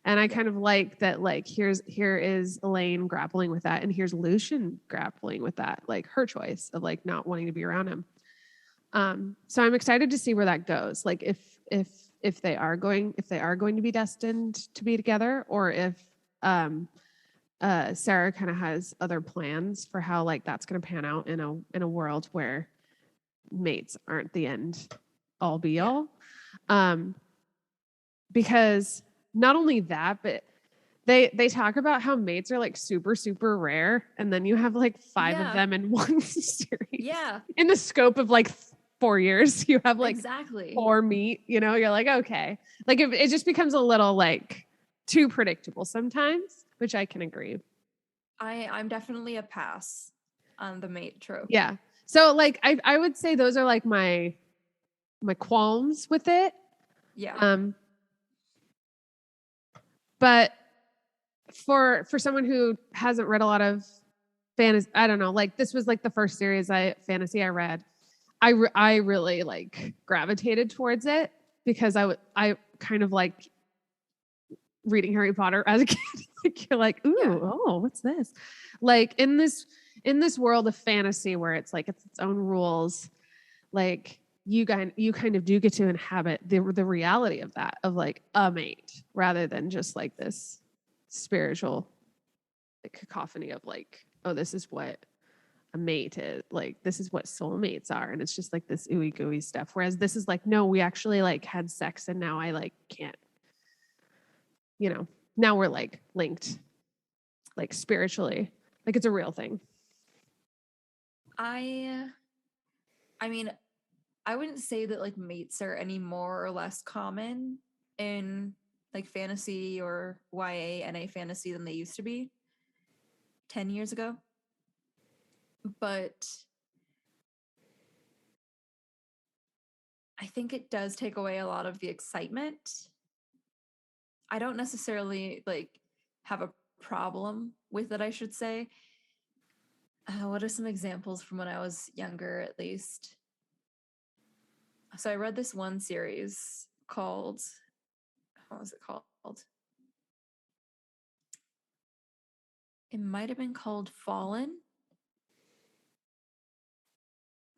And I kind of like that, like, here is Elaine grappling with that, and here's Lucian grappling with that, like her choice of like not wanting to be around him. So I'm excited to see where that goes. Like if they are going to be destined to be together, or if Sarah kind of has other plans for how like that's going to pan out in a world where mates aren't the end all be all. Because not only that, but they talk about how mates are like super, super rare. And then you have like 5 of them in one series. Yeah. In the scope of like 4 years, you have like 4 meet, you're like, okay. Like it just becomes a little like too predictable sometimes, which I can agree. I'm definitely a pass on the mate trope. Yeah. So like I would say those are like my qualms with it. Yeah. But for someone who hasn't read a lot of fantasy, I don't know, like this was like the first series fantasy I read. I really like gravitated towards it because I kind of like reading Harry Potter as a kid. Like you're like, ooh, Yeah. oh, what's this? Like in this world of fantasy where it's like it's its own rules, like you kind of do get to inhabit the reality of that, of like a mate, rather than just like this spiritual like cacophony of like, oh, this is what a mate is, like this is what soulmates are, and it's just like this ooey gooey stuff. Whereas this is like, no, we actually like had sex and now I like can't, now we're like linked like spiritually, like it's a real thing. I mean, I wouldn't say that like mates are any more or less common in like fantasy or YA NA fantasy than they used to be 10 years ago. But I think it does take away a lot of the excitement. I don't necessarily like have a problem with it, I should say. What are some examples from when I was younger, at least? So I read this one series called, what was it called? It might have been called Fallen.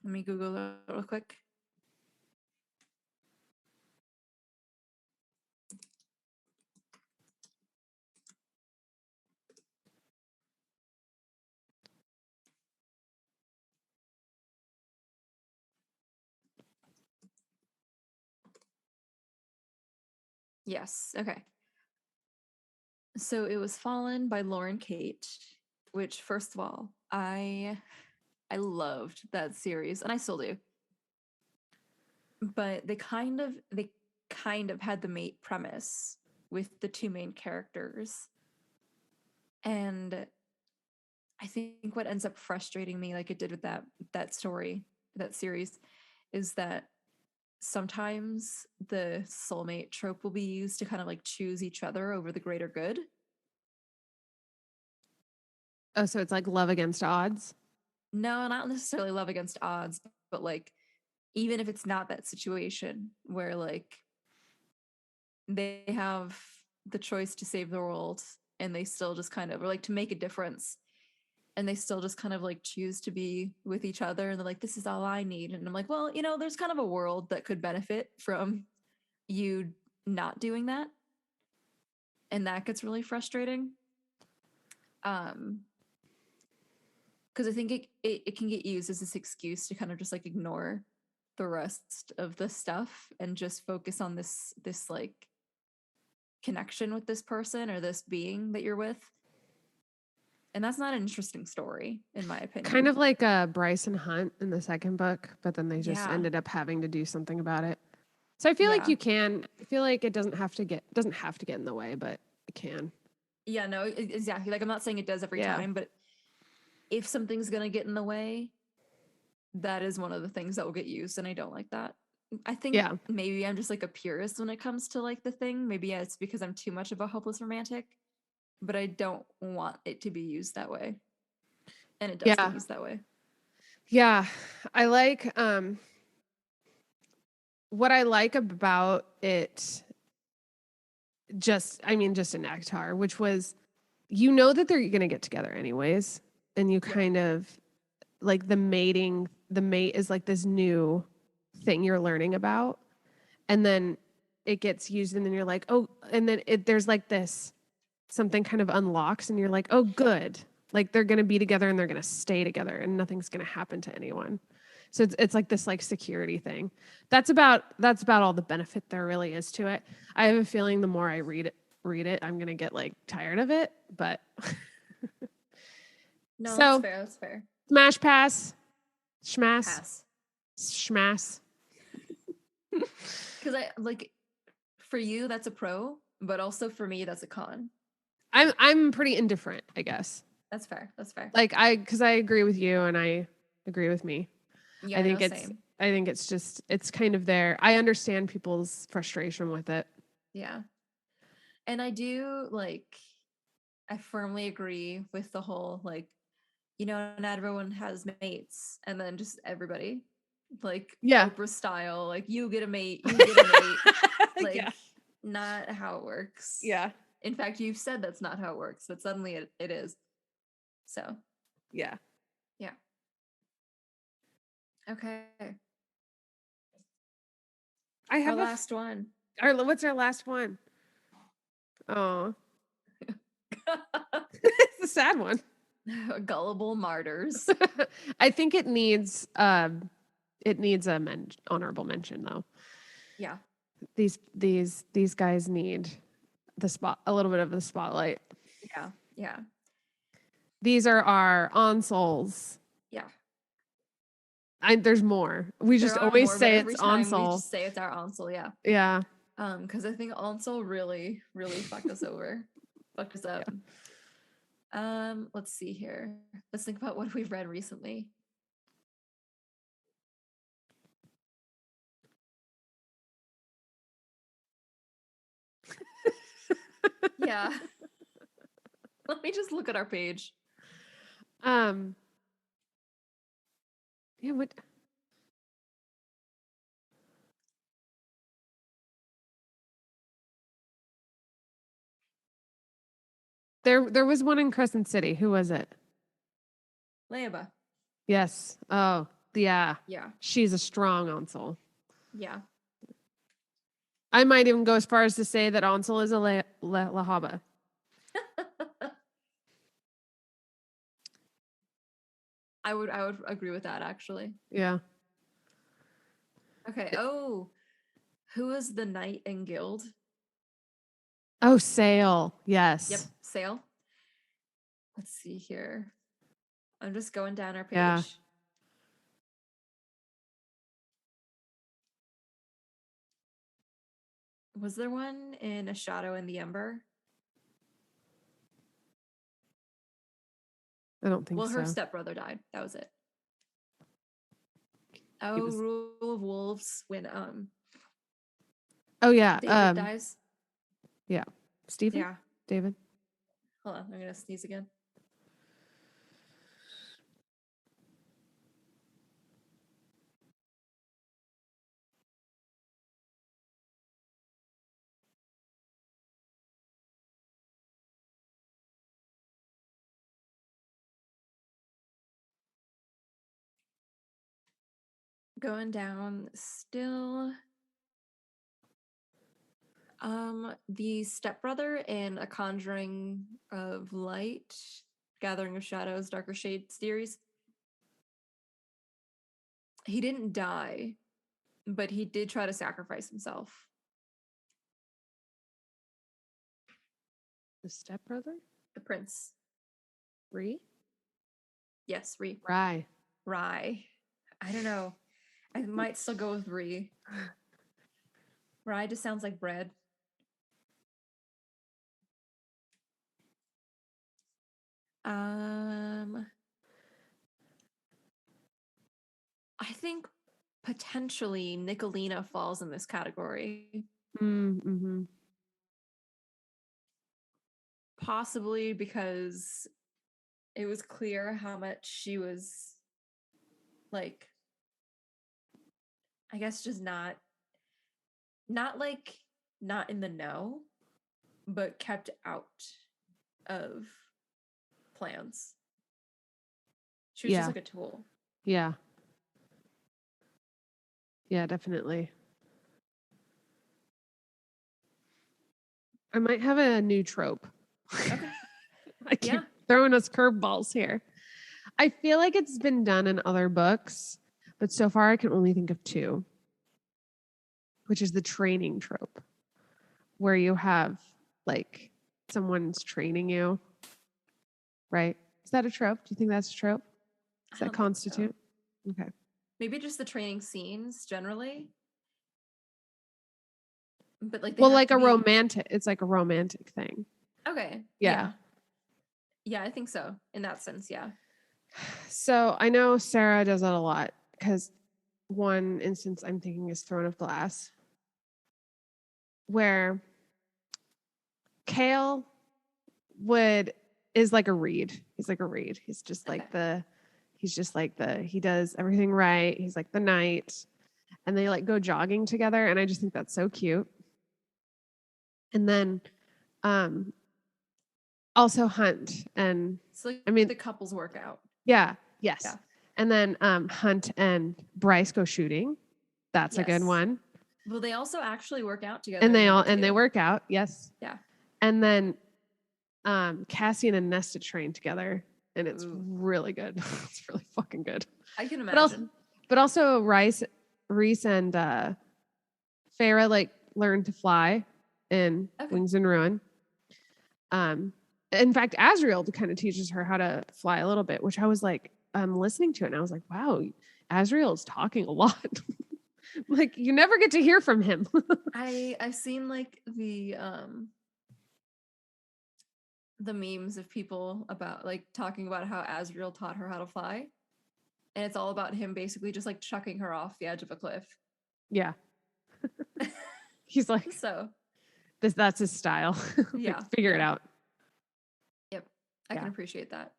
Let me Google it real quick. Yes, okay. So it was Fallen by Lauren Kate, which first of all, I loved that series and I still do. But they kind of had the mate premise with the two main characters. And I think what ends up frustrating me like it did with that story, that series, is that sometimes the soulmate trope will be used to kind of like choose each other over the greater good. Oh, so it's like love against odds? No, not necessarily love against odds, but like even if it's not that situation where like they have the choice to save the world and they still just kind of, or like to make a difference, and they still just kind of like choose to be with each other, and they're like, this is all I need. And I'm like, well, there's kind of a world that could benefit from you not doing that. And that gets really frustrating. Because I think it can get used as this excuse to kind of just like ignore the rest of the stuff and just focus on this like connection with this person or this being that you're with. And that's not an interesting story, in my opinion. Kind of like Bryson Hunt in the second book, but then they just Yeah. ended up having to do something about it. So I feel like Yeah. I feel like it doesn't have to get in the way, but it can. Yeah, no, exactly. Like I'm not saying it does every time, but if something's gonna get in the way, that is one of the things that will get used, and I don't like that. I think maybe I'm just like a purist when it comes to like the thing. Maybe it's because I'm too much of a hopeless romantic, but I don't want it to be used that way. And it does get used that way. Yeah. I like what I like about it, just in Nektar, which was, that they're going to get together anyways, and you kind of like the mate is like this new thing you're learning about, and then it gets used, and then you're like, oh, and then there's like this something kind of unlocks, and you're like, oh, good, like they're going to be together and they're going to stay together and nothing's going to happen to anyone. So it's like this like security thing. That's about all the benefit there really is to it. I have a feeling the more I read it, I'm gonna get like tired of it. But no, so, that's fair. Smash pass, schmass, schmass. Because I like, for you that's a pro, but also for me that's a con. I'm pretty indifferent, I guess. That's fair. Like because I agree with you and I agree with me. Yeah, no, same. I think it's just, it's kind of there. I understand people's frustration with it. Yeah. And I do I firmly agree with the whole not everyone has mates, and then just everybody Yeah. Oprah style, you get a mate, you get a mate. Yeah. Not how it works. Yeah. In fact, you've said that's not how it works, but suddenly it is. So Yeah. yeah. Okay. I have our last one. What's our last one? Oh. It's a sad one. Gullible martyrs. I think it needs a honorable mention though. Yeah. These guys need a little bit of the spotlight. Yeah. Yeah. These are our ensembles. Yeah. There's more. We just always say it's ensemble. We just say it's our ensemble. Yeah. Yeah. Because I think ensemble really, really fucked us over. Fucked us up. Yeah. Let's see here. Let's think about what we've read recently. Yeah. Let me just look at our page. Yeah, what? There was one in Crescent City. Who was it? Leaba. Yes. Oh, yeah. Yeah. She's a strong Ansel. Yeah. I might even go as far as to say that Ansel is a Lahaba. I would agree with that, actually. Yeah. Okay. Oh, who is the knight in Guild? Oh, Sail. Yes. Yep, Sail. Let's see here. I'm just going down our page. Yeah. Was there one in A Shadow in the Ember? I don't think so. Well, her stepbrother died. That was it. Oh, Rule of Wolves when Oh yeah. David dies. Yeah. Stephen? Yeah. David. Hold on, I'm gonna sneeze again. Going down still. The stepbrother in A Conjuring of Light, Gathering of Shadows, Darker Shades series. He didn't die, but he did try to sacrifice himself. The stepbrother? The prince. Ree? Yes, Ree. Rye. I don't know. I might still go with Ree. Rye just sounds like bread. I think potentially Nicolina falls in this category. Mm-hmm. Possibly because it was clear how much she was I guess just not in the know, but kept out of plans. She was just like a tool. Yeah. Yeah, definitely. I might have a new trope. Okay. I keep throwing us curveballs here. I feel like it's been done in other books, but so far I can only think of two, which is the training trope, where you have someone's training you, right? Is that a trope? Do you think that's a trope? Does that constitute? So. Okay. Maybe just the training scenes generally. But it's like a romantic thing. Okay. Yeah. Yeah, I think so. In that sense, yeah. So I know Sarah does that a lot. because one instance I'm thinking is Throne of Glass, where Kale is like a reed. He's like a reed. He's just like he does everything right. He's like the knight. And they like go jogging together. And I just think that's so cute. And then also Hunt. And So like I mean the couples workout. Yeah. Yes. Yeah. And then Hunt and Bryce go shooting. That's a good one. Well, they also actually work out together. And they work out. Yes. Yeah. And then Cassian and Nesta train together, and it's really good. It's really fucking good. I can imagine. But also Reese and Farah like learn to fly in Wings and Ruin. In fact, Azriel kind of teaches her how to fly a little bit, which I was like, listening to it, and I was like, wow, Azriel is talking a lot. Like, you never get to hear from him. I've seen like the memes of people about like talking about how Azriel taught her how to fly. And it's all about him basically just like chucking her off the edge of a cliff. Yeah. He's like, so that's his style. Yeah. Figure it out. Yep. I can appreciate that.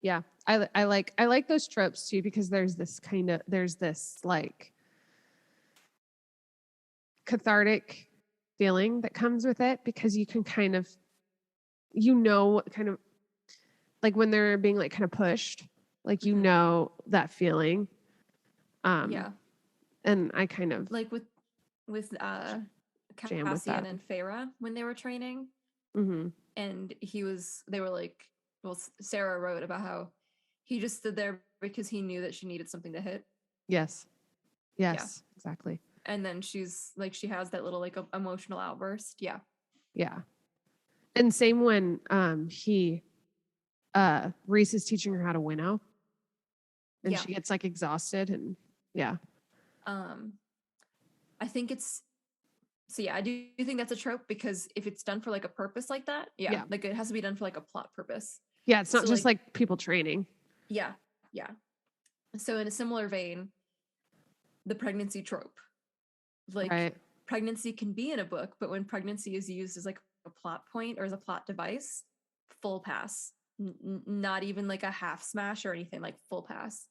Yeah. I like those tropes too, because there's this like cathartic feeling that comes with it, because you can kind of like when they're being like kind of pushed, like that feeling. Yeah. And I kind of like with Cassian and Farah when they were training. Mm-hmm. And they were like, well, Sarah wrote about how he just stood there because he knew that she needed something to hit. Yes. Exactly. And then she's like, she has that little like emotional outburst. Yeah. And same when Reese is teaching her how to winnow, and she gets like exhausted, and I think I do think that's a trope, because if it's done for like a purpose like that, like it has to be done for like a plot purpose. Yeah, it's not just like people training. Yeah. So in a similar vein, the pregnancy trope. Like pregnancy can be in a book, but when pregnancy is used as like a plot point or as a plot device, full pass. Not even like a half smash or anything, like full pass.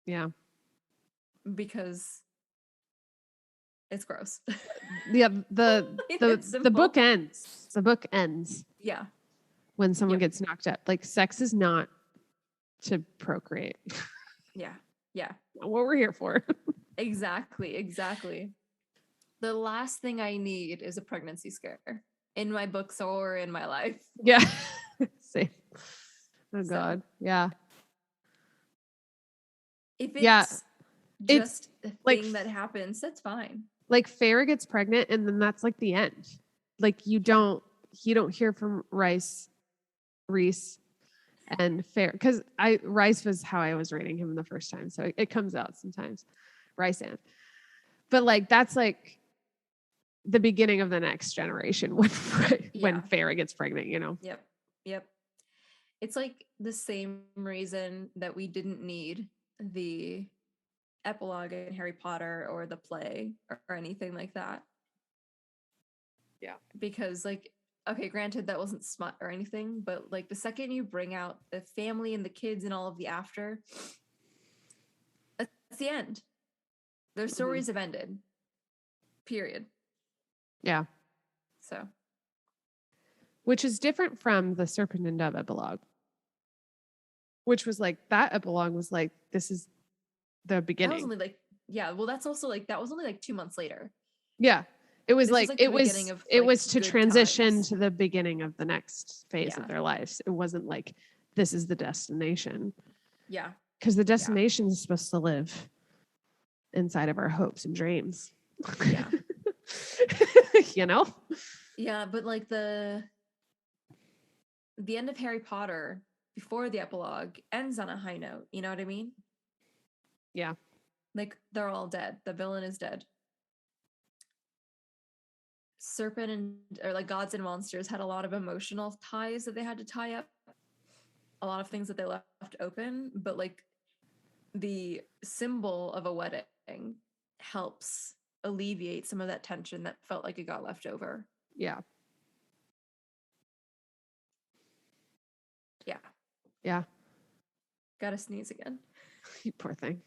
Yeah. Because it's gross. Yeah, the book ends. The book ends. Yeah. When someone gets knocked up. Like, sex is not to procreate. Yeah. What we're here for. Exactly. The last thing I need is a pregnancy scare in my books or in my life. Yeah. Same. Oh God. Yeah. If it's just a thing that happens, that's fine. Like, Farah gets pregnant and then that's like the end. Like, you don't hear from Reese and Farah, because Rice was how I was rating him the first time, so it comes out sometimes. Rice and, but like that's like the beginning of the next generation when Farah gets pregnant, you know. Yep. It's like the same reason that we didn't need the epilogue in Harry Potter or the play or anything like that. Yeah. Because like, okay, granted that wasn't smut or anything, but like the second you bring out the family and the kids and all of the after, that's the end. Their stories have ended. Period. Yeah. So. Which is different from the Serpent and Dove epilogue. Which was like, that epilogue was like, this is the beginning. That was only like, that's also like, that was only like 2 months later. Yeah. It was like it was to transition to the beginning of the next phase of their lives. It wasn't like, this is the destination. Yeah. Because the destination is supposed to live inside of our hopes and dreams. Yeah. You know? Yeah, but like the end of Harry Potter before the epilogue ends on a high note. You know what I mean? Yeah. Like, they're all dead. The villain is dead. Serpent or like Gods and Monsters had a lot of emotional ties that they had to tie up. a lot of things that they left open, but like the symbol of a wedding helps alleviate some of that tension that felt like it got left over. Yeah. Yeah. Yeah. Gotta sneeze again. You poor thing.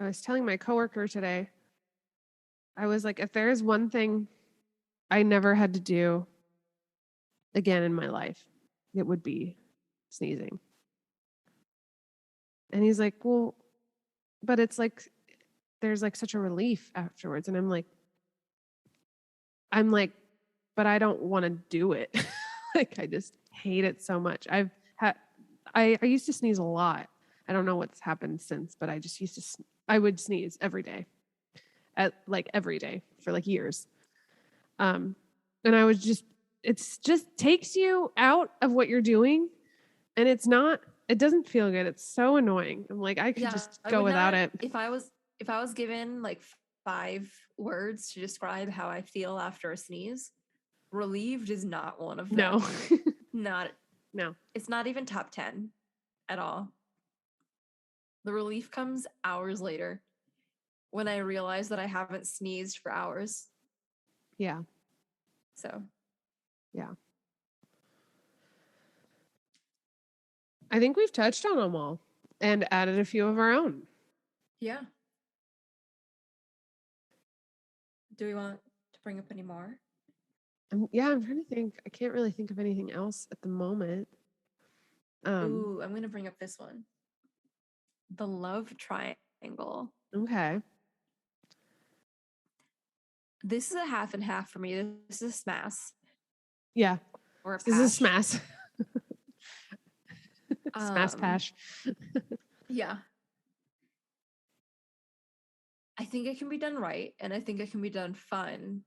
I was telling my coworker today, I was like, if there is one thing I never had to do again in my life, it would be sneezing. And he's like, well, but it's like, there's like such a relief afterwards. And I'm like, but I don't want to do it. Like, I just hate it so much. I used to sneeze a lot. I don't know what's happened since, but I just used to, I would sneeze every day every day for like years. And I was it's just takes you out of what you're doing. And it doesn't feel good. It's so annoying. I'm like, I could just go without it. If I was given like 5 words to describe how I feel after a sneeze, relieved is not one of them. No. It's not even top 10 at all. The relief comes hours later when I realize that I haven't sneezed for hours. Yeah. So. Yeah. I think we've touched on them all and added a few of our own. Yeah. Do we want to bring up any more? I'm trying to think. I can't really think of anything else at the moment. Ooh, I'm going to bring up this one. The love triangle. Okay. This is a half and half for me. This is a smash. Yeah. Or a this is a smash. Smash pash. Yeah. I think it can be done right, and I think it can be done fun.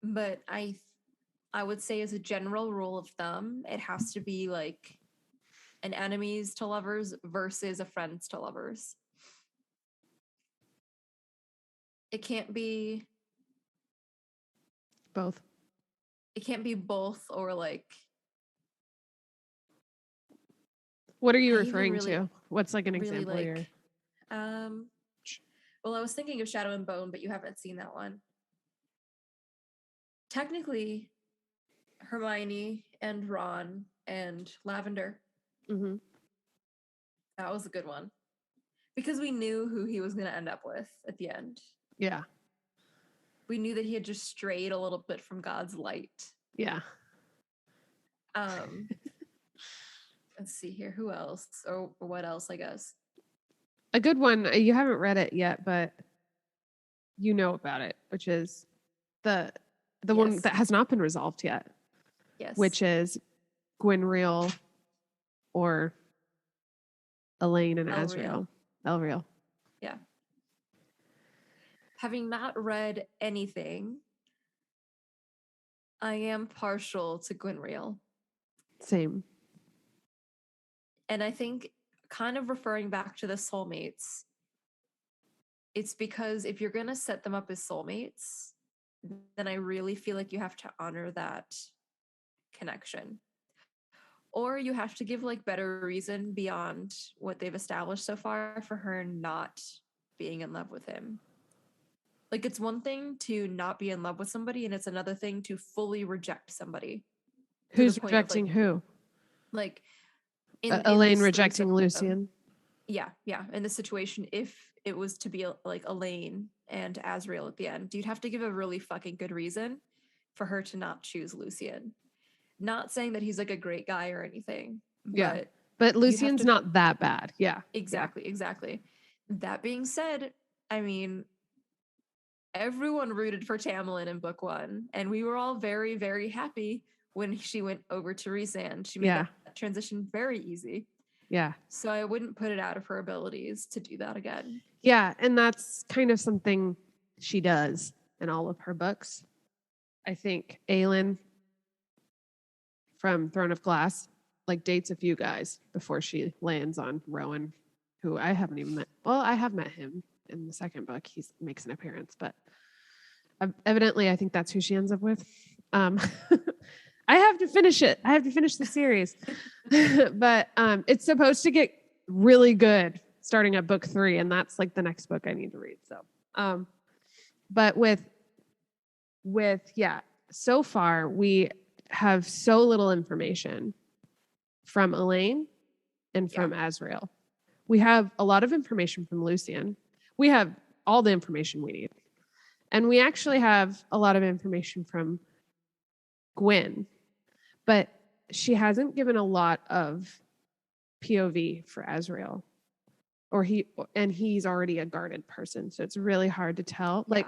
But I would say, as a general rule of thumb, it has to be like an enemies to lovers versus a friends to lovers. It can't be both. It can't be both, or like. What are you referring to? What's like an really example here? Well, I was thinking of Shadow and Bone, but you haven't seen that one. Technically, Hermione and Ron and Lavender. Mm-hmm. That was a good one. Because we knew who he was going to end up with at the end. Yeah. We knew that he had just strayed a little bit from God's light. Yeah. Let's see here. Who else? Or what else, I guess? A good one. You haven't read it yet, but you know about it, which is the one that has not been resolved yet. Yes. Which is Gwynriel or Elaine and Asriel. Elriel. Yeah. Having not read anything, I am partial to Gwynriel. Same. And I think, kind of referring back to the soulmates, it's because if you're going to set them up as soulmates, then I really feel like you have to honor that connection. Or you have to give like better reason beyond what they've established so far for her not being in love with him. Like, it's one thing to not be in love with somebody, and it's another thing to fully reject somebody. Who's rejecting who? Like, Elaine rejecting Lucian. Yeah. In this situation, if it was to be like Elaine and Asriel at the end, you'd have to give a really fucking good reason for her to not choose Lucian. Not saying that he's like a great guy or anything. Yeah. But Lucian's not that bad. Yeah. Exactly. That being said, I mean, everyone rooted for Tamlin in book 1, and we were all very, very happy when she went over to Rhysand. She made that transition very easy. Yeah. So I wouldn't put it out of her abilities to do that again. Yeah, and that's kind of something she does in all of her books. I think Aelin from Throne of Glass like dates a few guys before she lands on Rowan, who I haven't even met. Well, I have met him in the second book. He makes an appearance, but evidently I think that's who she ends up with. I have to finish it. I have to finish the series. But it's supposed to get really good starting at book 3, and that's like the next book I need to read. So but with so far we have so little information from Elaine and from Azrael. We have a lot of information from Lucian. We have all the information we need. And we actually have a lot of information from Gwen, but she hasn't given a lot of POV for Azrael. He's already a guarded person, so it's really hard to tell. Like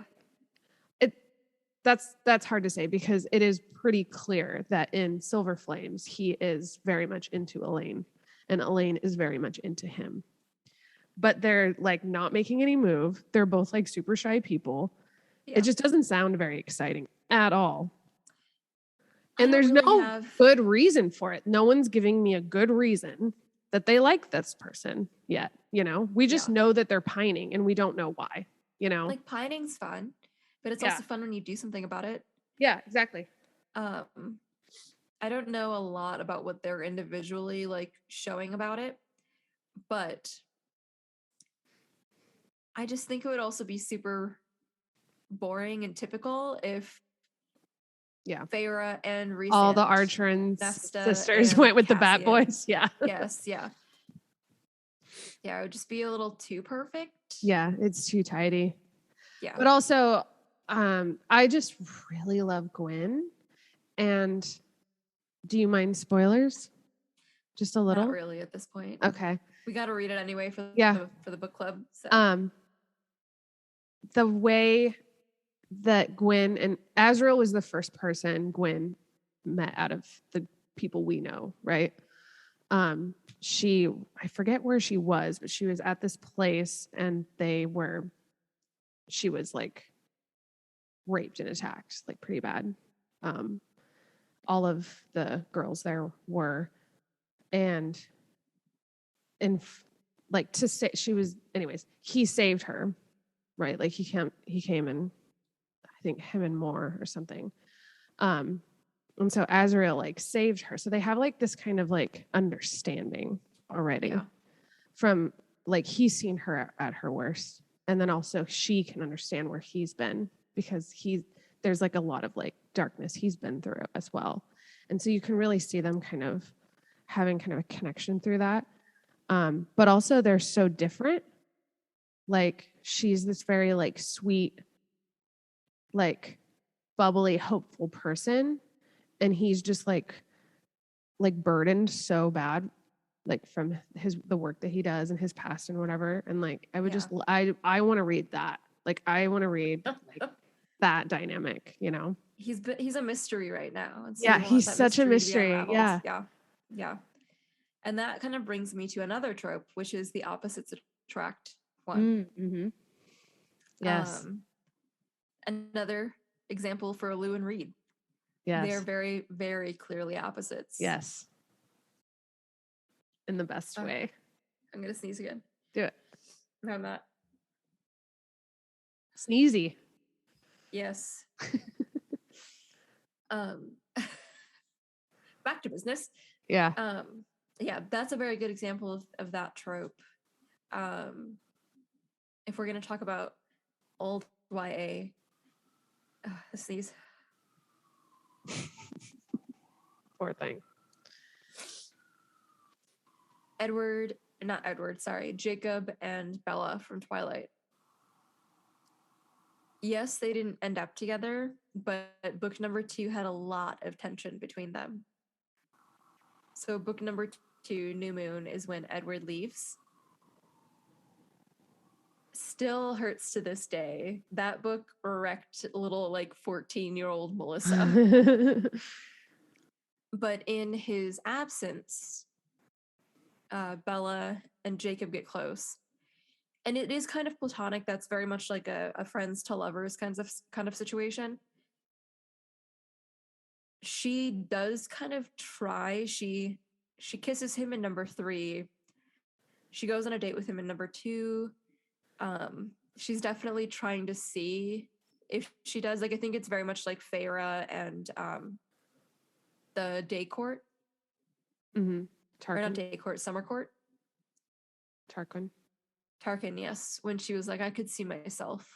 that's hard to say because it is pretty clear that in Silver Flames he is very much into Elaine and Elaine is very much into him. But they're like not making any move. They're both like super shy people. Yeah. It just doesn't sound very exciting at all. And there's really no good reason for it. No one's giving me a good reason that they like this person yet. You know, we just know that they're pining and we don't know why, you know, like pining's fun, but it's also fun when you do something about it. Yeah, exactly. I don't know a lot about what they're individually like showing about it, but I just think it would also be super boring and typical if Feyre and Rhysand, all the Archerons sisters went with Cassian. The Bat Boys. Yeah. Yes. Yeah. Yeah. It would just be a little too perfect. Yeah. It's too tidy. Yeah. But also, I just really love Gwen. And do you mind spoilers? Just a little? Not really at this point. Okay. We got to read it anyway for the book club. So. The way that Gwen and Azrael was the first person Gwen met out of the people we know, right? I forget where she was, but she was at this place and she was like raped and attacked, like pretty bad. All of the girls there were, and like to say she was, anyways, he saved her, right? Like he came and I think him and Moore or something. And so Azrael like saved her. So they have like this kind of like understanding already from like he's seen her at her worst. And then also she can understand where he's been because there's like a lot of like darkness he's been through as well. And so you can really see them kind of having kind of a connection through that. But also they're so different. Like she's this very like sweet, like bubbly, hopeful person. And he's just like burdened so bad, like from the work that he does and his past and whatever. And like, I would just, I want to read that. Like, I want to read like that dynamic, you know? He's a mystery right now. And so he's such a mystery. Yeah. Yeah. And that kind of brings me to another trope, which is the opposites attract one. Mm-hmm. Yes. Another example for Lou and Reed. Yes. They're very, very clearly opposites. Yes. In the best way. I'm going to sneeze again. Do it. No, I'm not. Sneezy. Yes. Back to business. Yeah. Yeah, that's a very good example of that trope. If we're going to talk about old YA, sneeze. Poor thing. Jacob and Bella from Twilight. Yes, they didn't end up together, but book number 2 had a lot of tension between them. So book number 2, New Moon, is when Edward leaves. Still hurts to this day. That book wrecked little like 14-year-old Melissa. But in his absence, Bella and Jacob get close. And it is kind of platonic. That's very much like a friends to lovers kind of situation. She does kind of try. She kisses him in number 3. She goes on a date with him in number 2. She's definitely trying to see if she does, like, I think it's very much like Feyre and the Day Court. Mm-hmm. Or not Tarquin. Day Court, Summer Court. Tarquin, yes. When she was like, I could see myself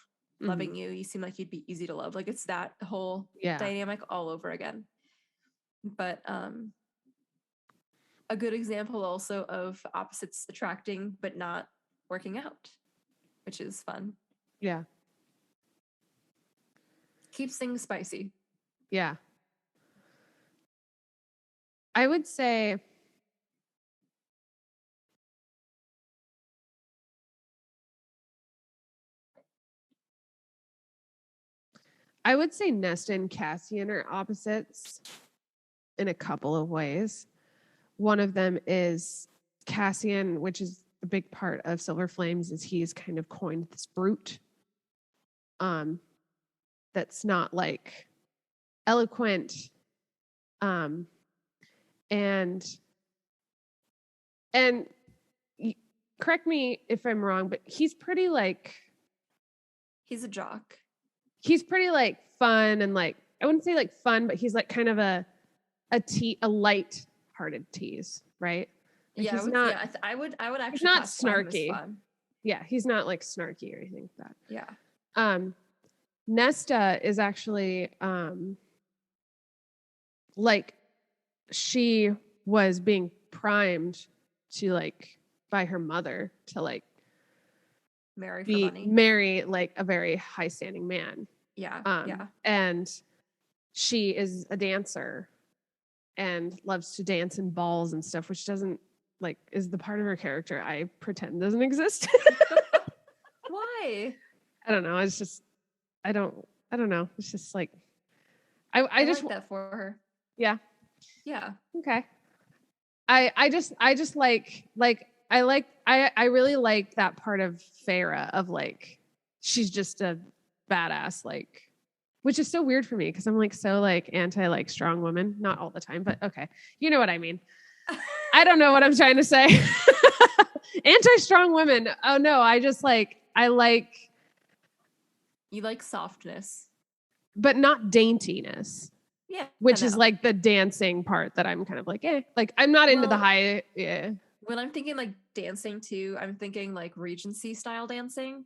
loving you. You seem like you'd be easy to love. Like, it's that whole dynamic all over again. But a good example also of opposites attracting but not working out, which is fun. Yeah. Keeps things spicy. Yeah. I would say Nesta and Cassian are opposites in a couple of ways. One of them is Cassian, which is a big part of Silver Flames, is he's kind of coined this brute. That's not like eloquent. And correct me if I'm wrong, but he's pretty like, he's a jock. He's pretty like fun and like, I wouldn't say like fun, but he's like kind of a light-hearted tease, right? Like yeah, he's not. Yeah, I would actually. He's not snarky. Yeah, he's not like snarky or anything like that. Yeah. Nesta is actually like she was being primed to like by her mother to like marry like a very high standing man. Yeah. And she is a dancer and loves to dance in balls and stuff, which doesn't like is the part of her character I pretend doesn't exist. Why? I don't know. It's just I don't know. It's just like I just like that for her. Yeah. Yeah. Okay. I just like I really like that part of Feyre of like she's just a badass, like, which is so weird for me because I'm like so like anti like strong women, not all the time, but okay, you know what I mean. I don't know what I'm trying to say. Anti strong women. Oh no, I just like you like softness, but not daintiness. Yeah, which is like the dancing part that I'm kind of like, like I'm not into the high. Yeah. When I'm thinking like dancing too, I'm thinking like Regency style dancing.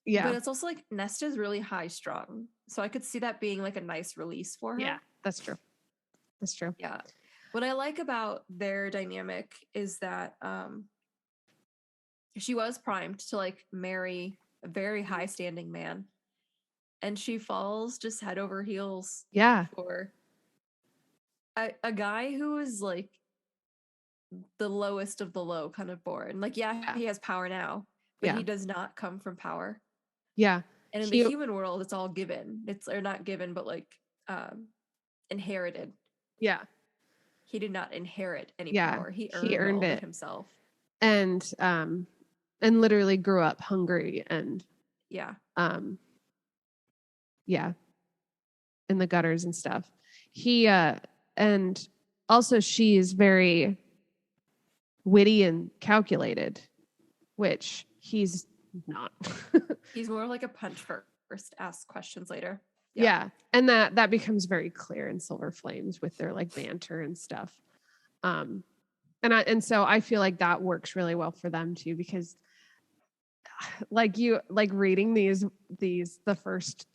Yeah. But it's also like Nesta's really high strung. So I could see that being like a nice release for her. Yeah, that's true. That's true. Yeah. What I like about their dynamic is that she was primed to like marry a very high standing man. And she falls just head over heels. Yeah. For a guy who is like the lowest of the low kind of born. Like, yeah, he has power now, but he does not come from power. Yeah. And in the human world, it's all given. It's or not given, but like inherited. Yeah. He did not inherit any power. He earned it himself. And literally grew up hungry and yeah. In the gutters and stuff. He and also she's very witty and calculated, which he's not. He's more like a punch first, ask questions later. Yeah. And that becomes very clear in Silver Flames with their like banter and stuff. And so I feel like that works really well for them too, because like you like reading these the first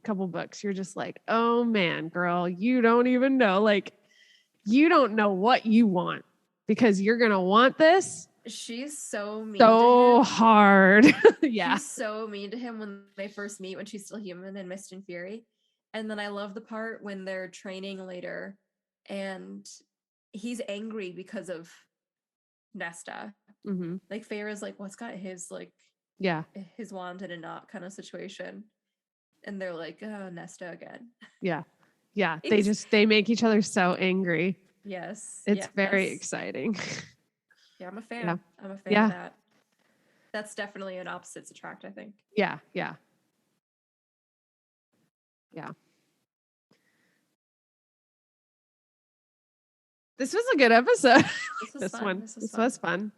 couple books, you're just like, oh man, girl, you don't even know, like you don't know what you want because you're gonna want this. She's so mean so hard. Yeah, she's so mean to him when they first meet, when she's still human in Mist and Fury. And then I love the part when they're training later and he's angry because of Nesta. Like Feyre's like, what's got his like his wanted and not kind of situation. And they're like, oh, Nesta again. Yeah. They make each other so angry. Yes. It's very exciting. Yeah, I'm a fan. Yeah. I'm a fan of that. That's definitely an opposites attract, I think. Yeah. This was a good episode. This was fun.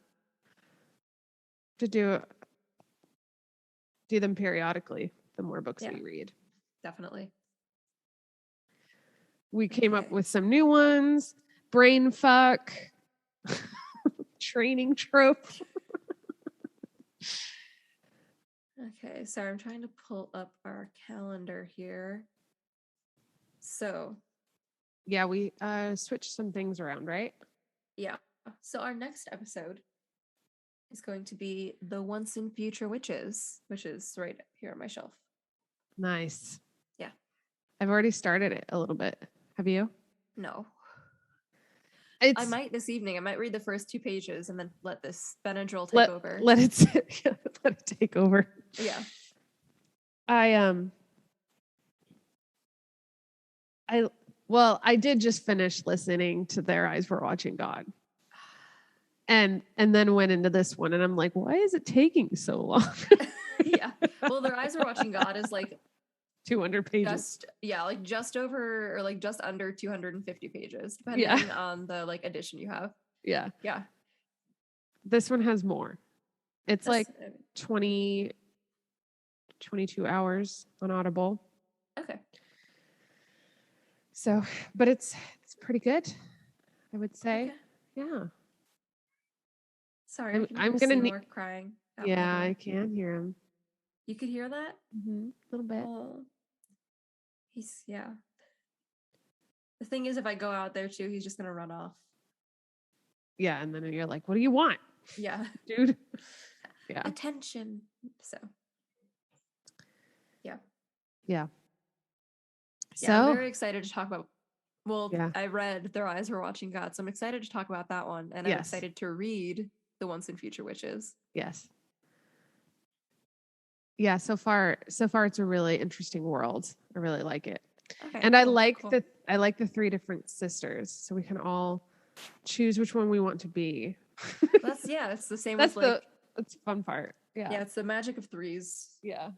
To do them periodically, the more books we read. Definitely. We came up with some new ones. Brain fuck. Training trope. Okay, sorry, I'm trying to pull up our calendar here. So, yeah, we switched some things around, right? Yeah. So our next episode is going to be The Once and Future Witches, which is right here on my shelf. Nice. Yeah. I've already started it a little bit. Have you? No. I might this evening. I might read the first 2 pages and then let this Benadryl take over. Let it take over. Yeah. I did just finish listening to Their Eyes Were Watching God. And then went into this one and I'm like, why is it taking so long? Yeah. Well, Their Eyes Were Watching God is like 200 pages. Just over or like just under 250 pages, depending on the like edition you have. Yeah. Yeah. This one has more. It's like 22 hours on Audible. Okay. So, but it's pretty good, I would say. Okay. Yeah. Sorry, I'm gonna need crying. Yeah, I can hear him. You could hear that? A little bit. Oh. The thing is, if I go out there too, he's just gonna run off. Yeah, and then you're like, what do you want? Yeah. Dude. Yeah. Attention. So. Yeah. Yeah. So I'm very excited to talk about. Well, yeah. I read Their Eyes Were Watching God, so I'm excited to talk about that one, and I'm excited to read The Once and Future Witches. Yes. Yeah, so far it's a really interesting world. I really like it. Okay, and cool, I like the 3 different sisters, so we can all choose which one we want to be. It's the same. That's the fun part. Yeah. Yeah, it's the magic of 3s. Yeah.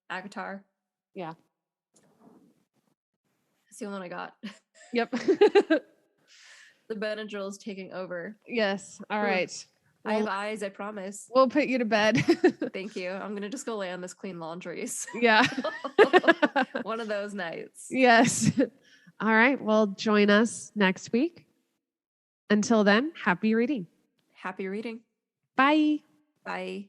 Avatar. Yeah. That's the only one I got. Yep. The Benadryl is taking over. Yes. All right. I have eyes, I promise. We'll put you to bed. Thank you. I'm going to just go lay on this clean laundry. Yeah. One of those nights. Yes. All right. Well, join us next week. Until then, happy reading. Happy reading. Bye. Bye.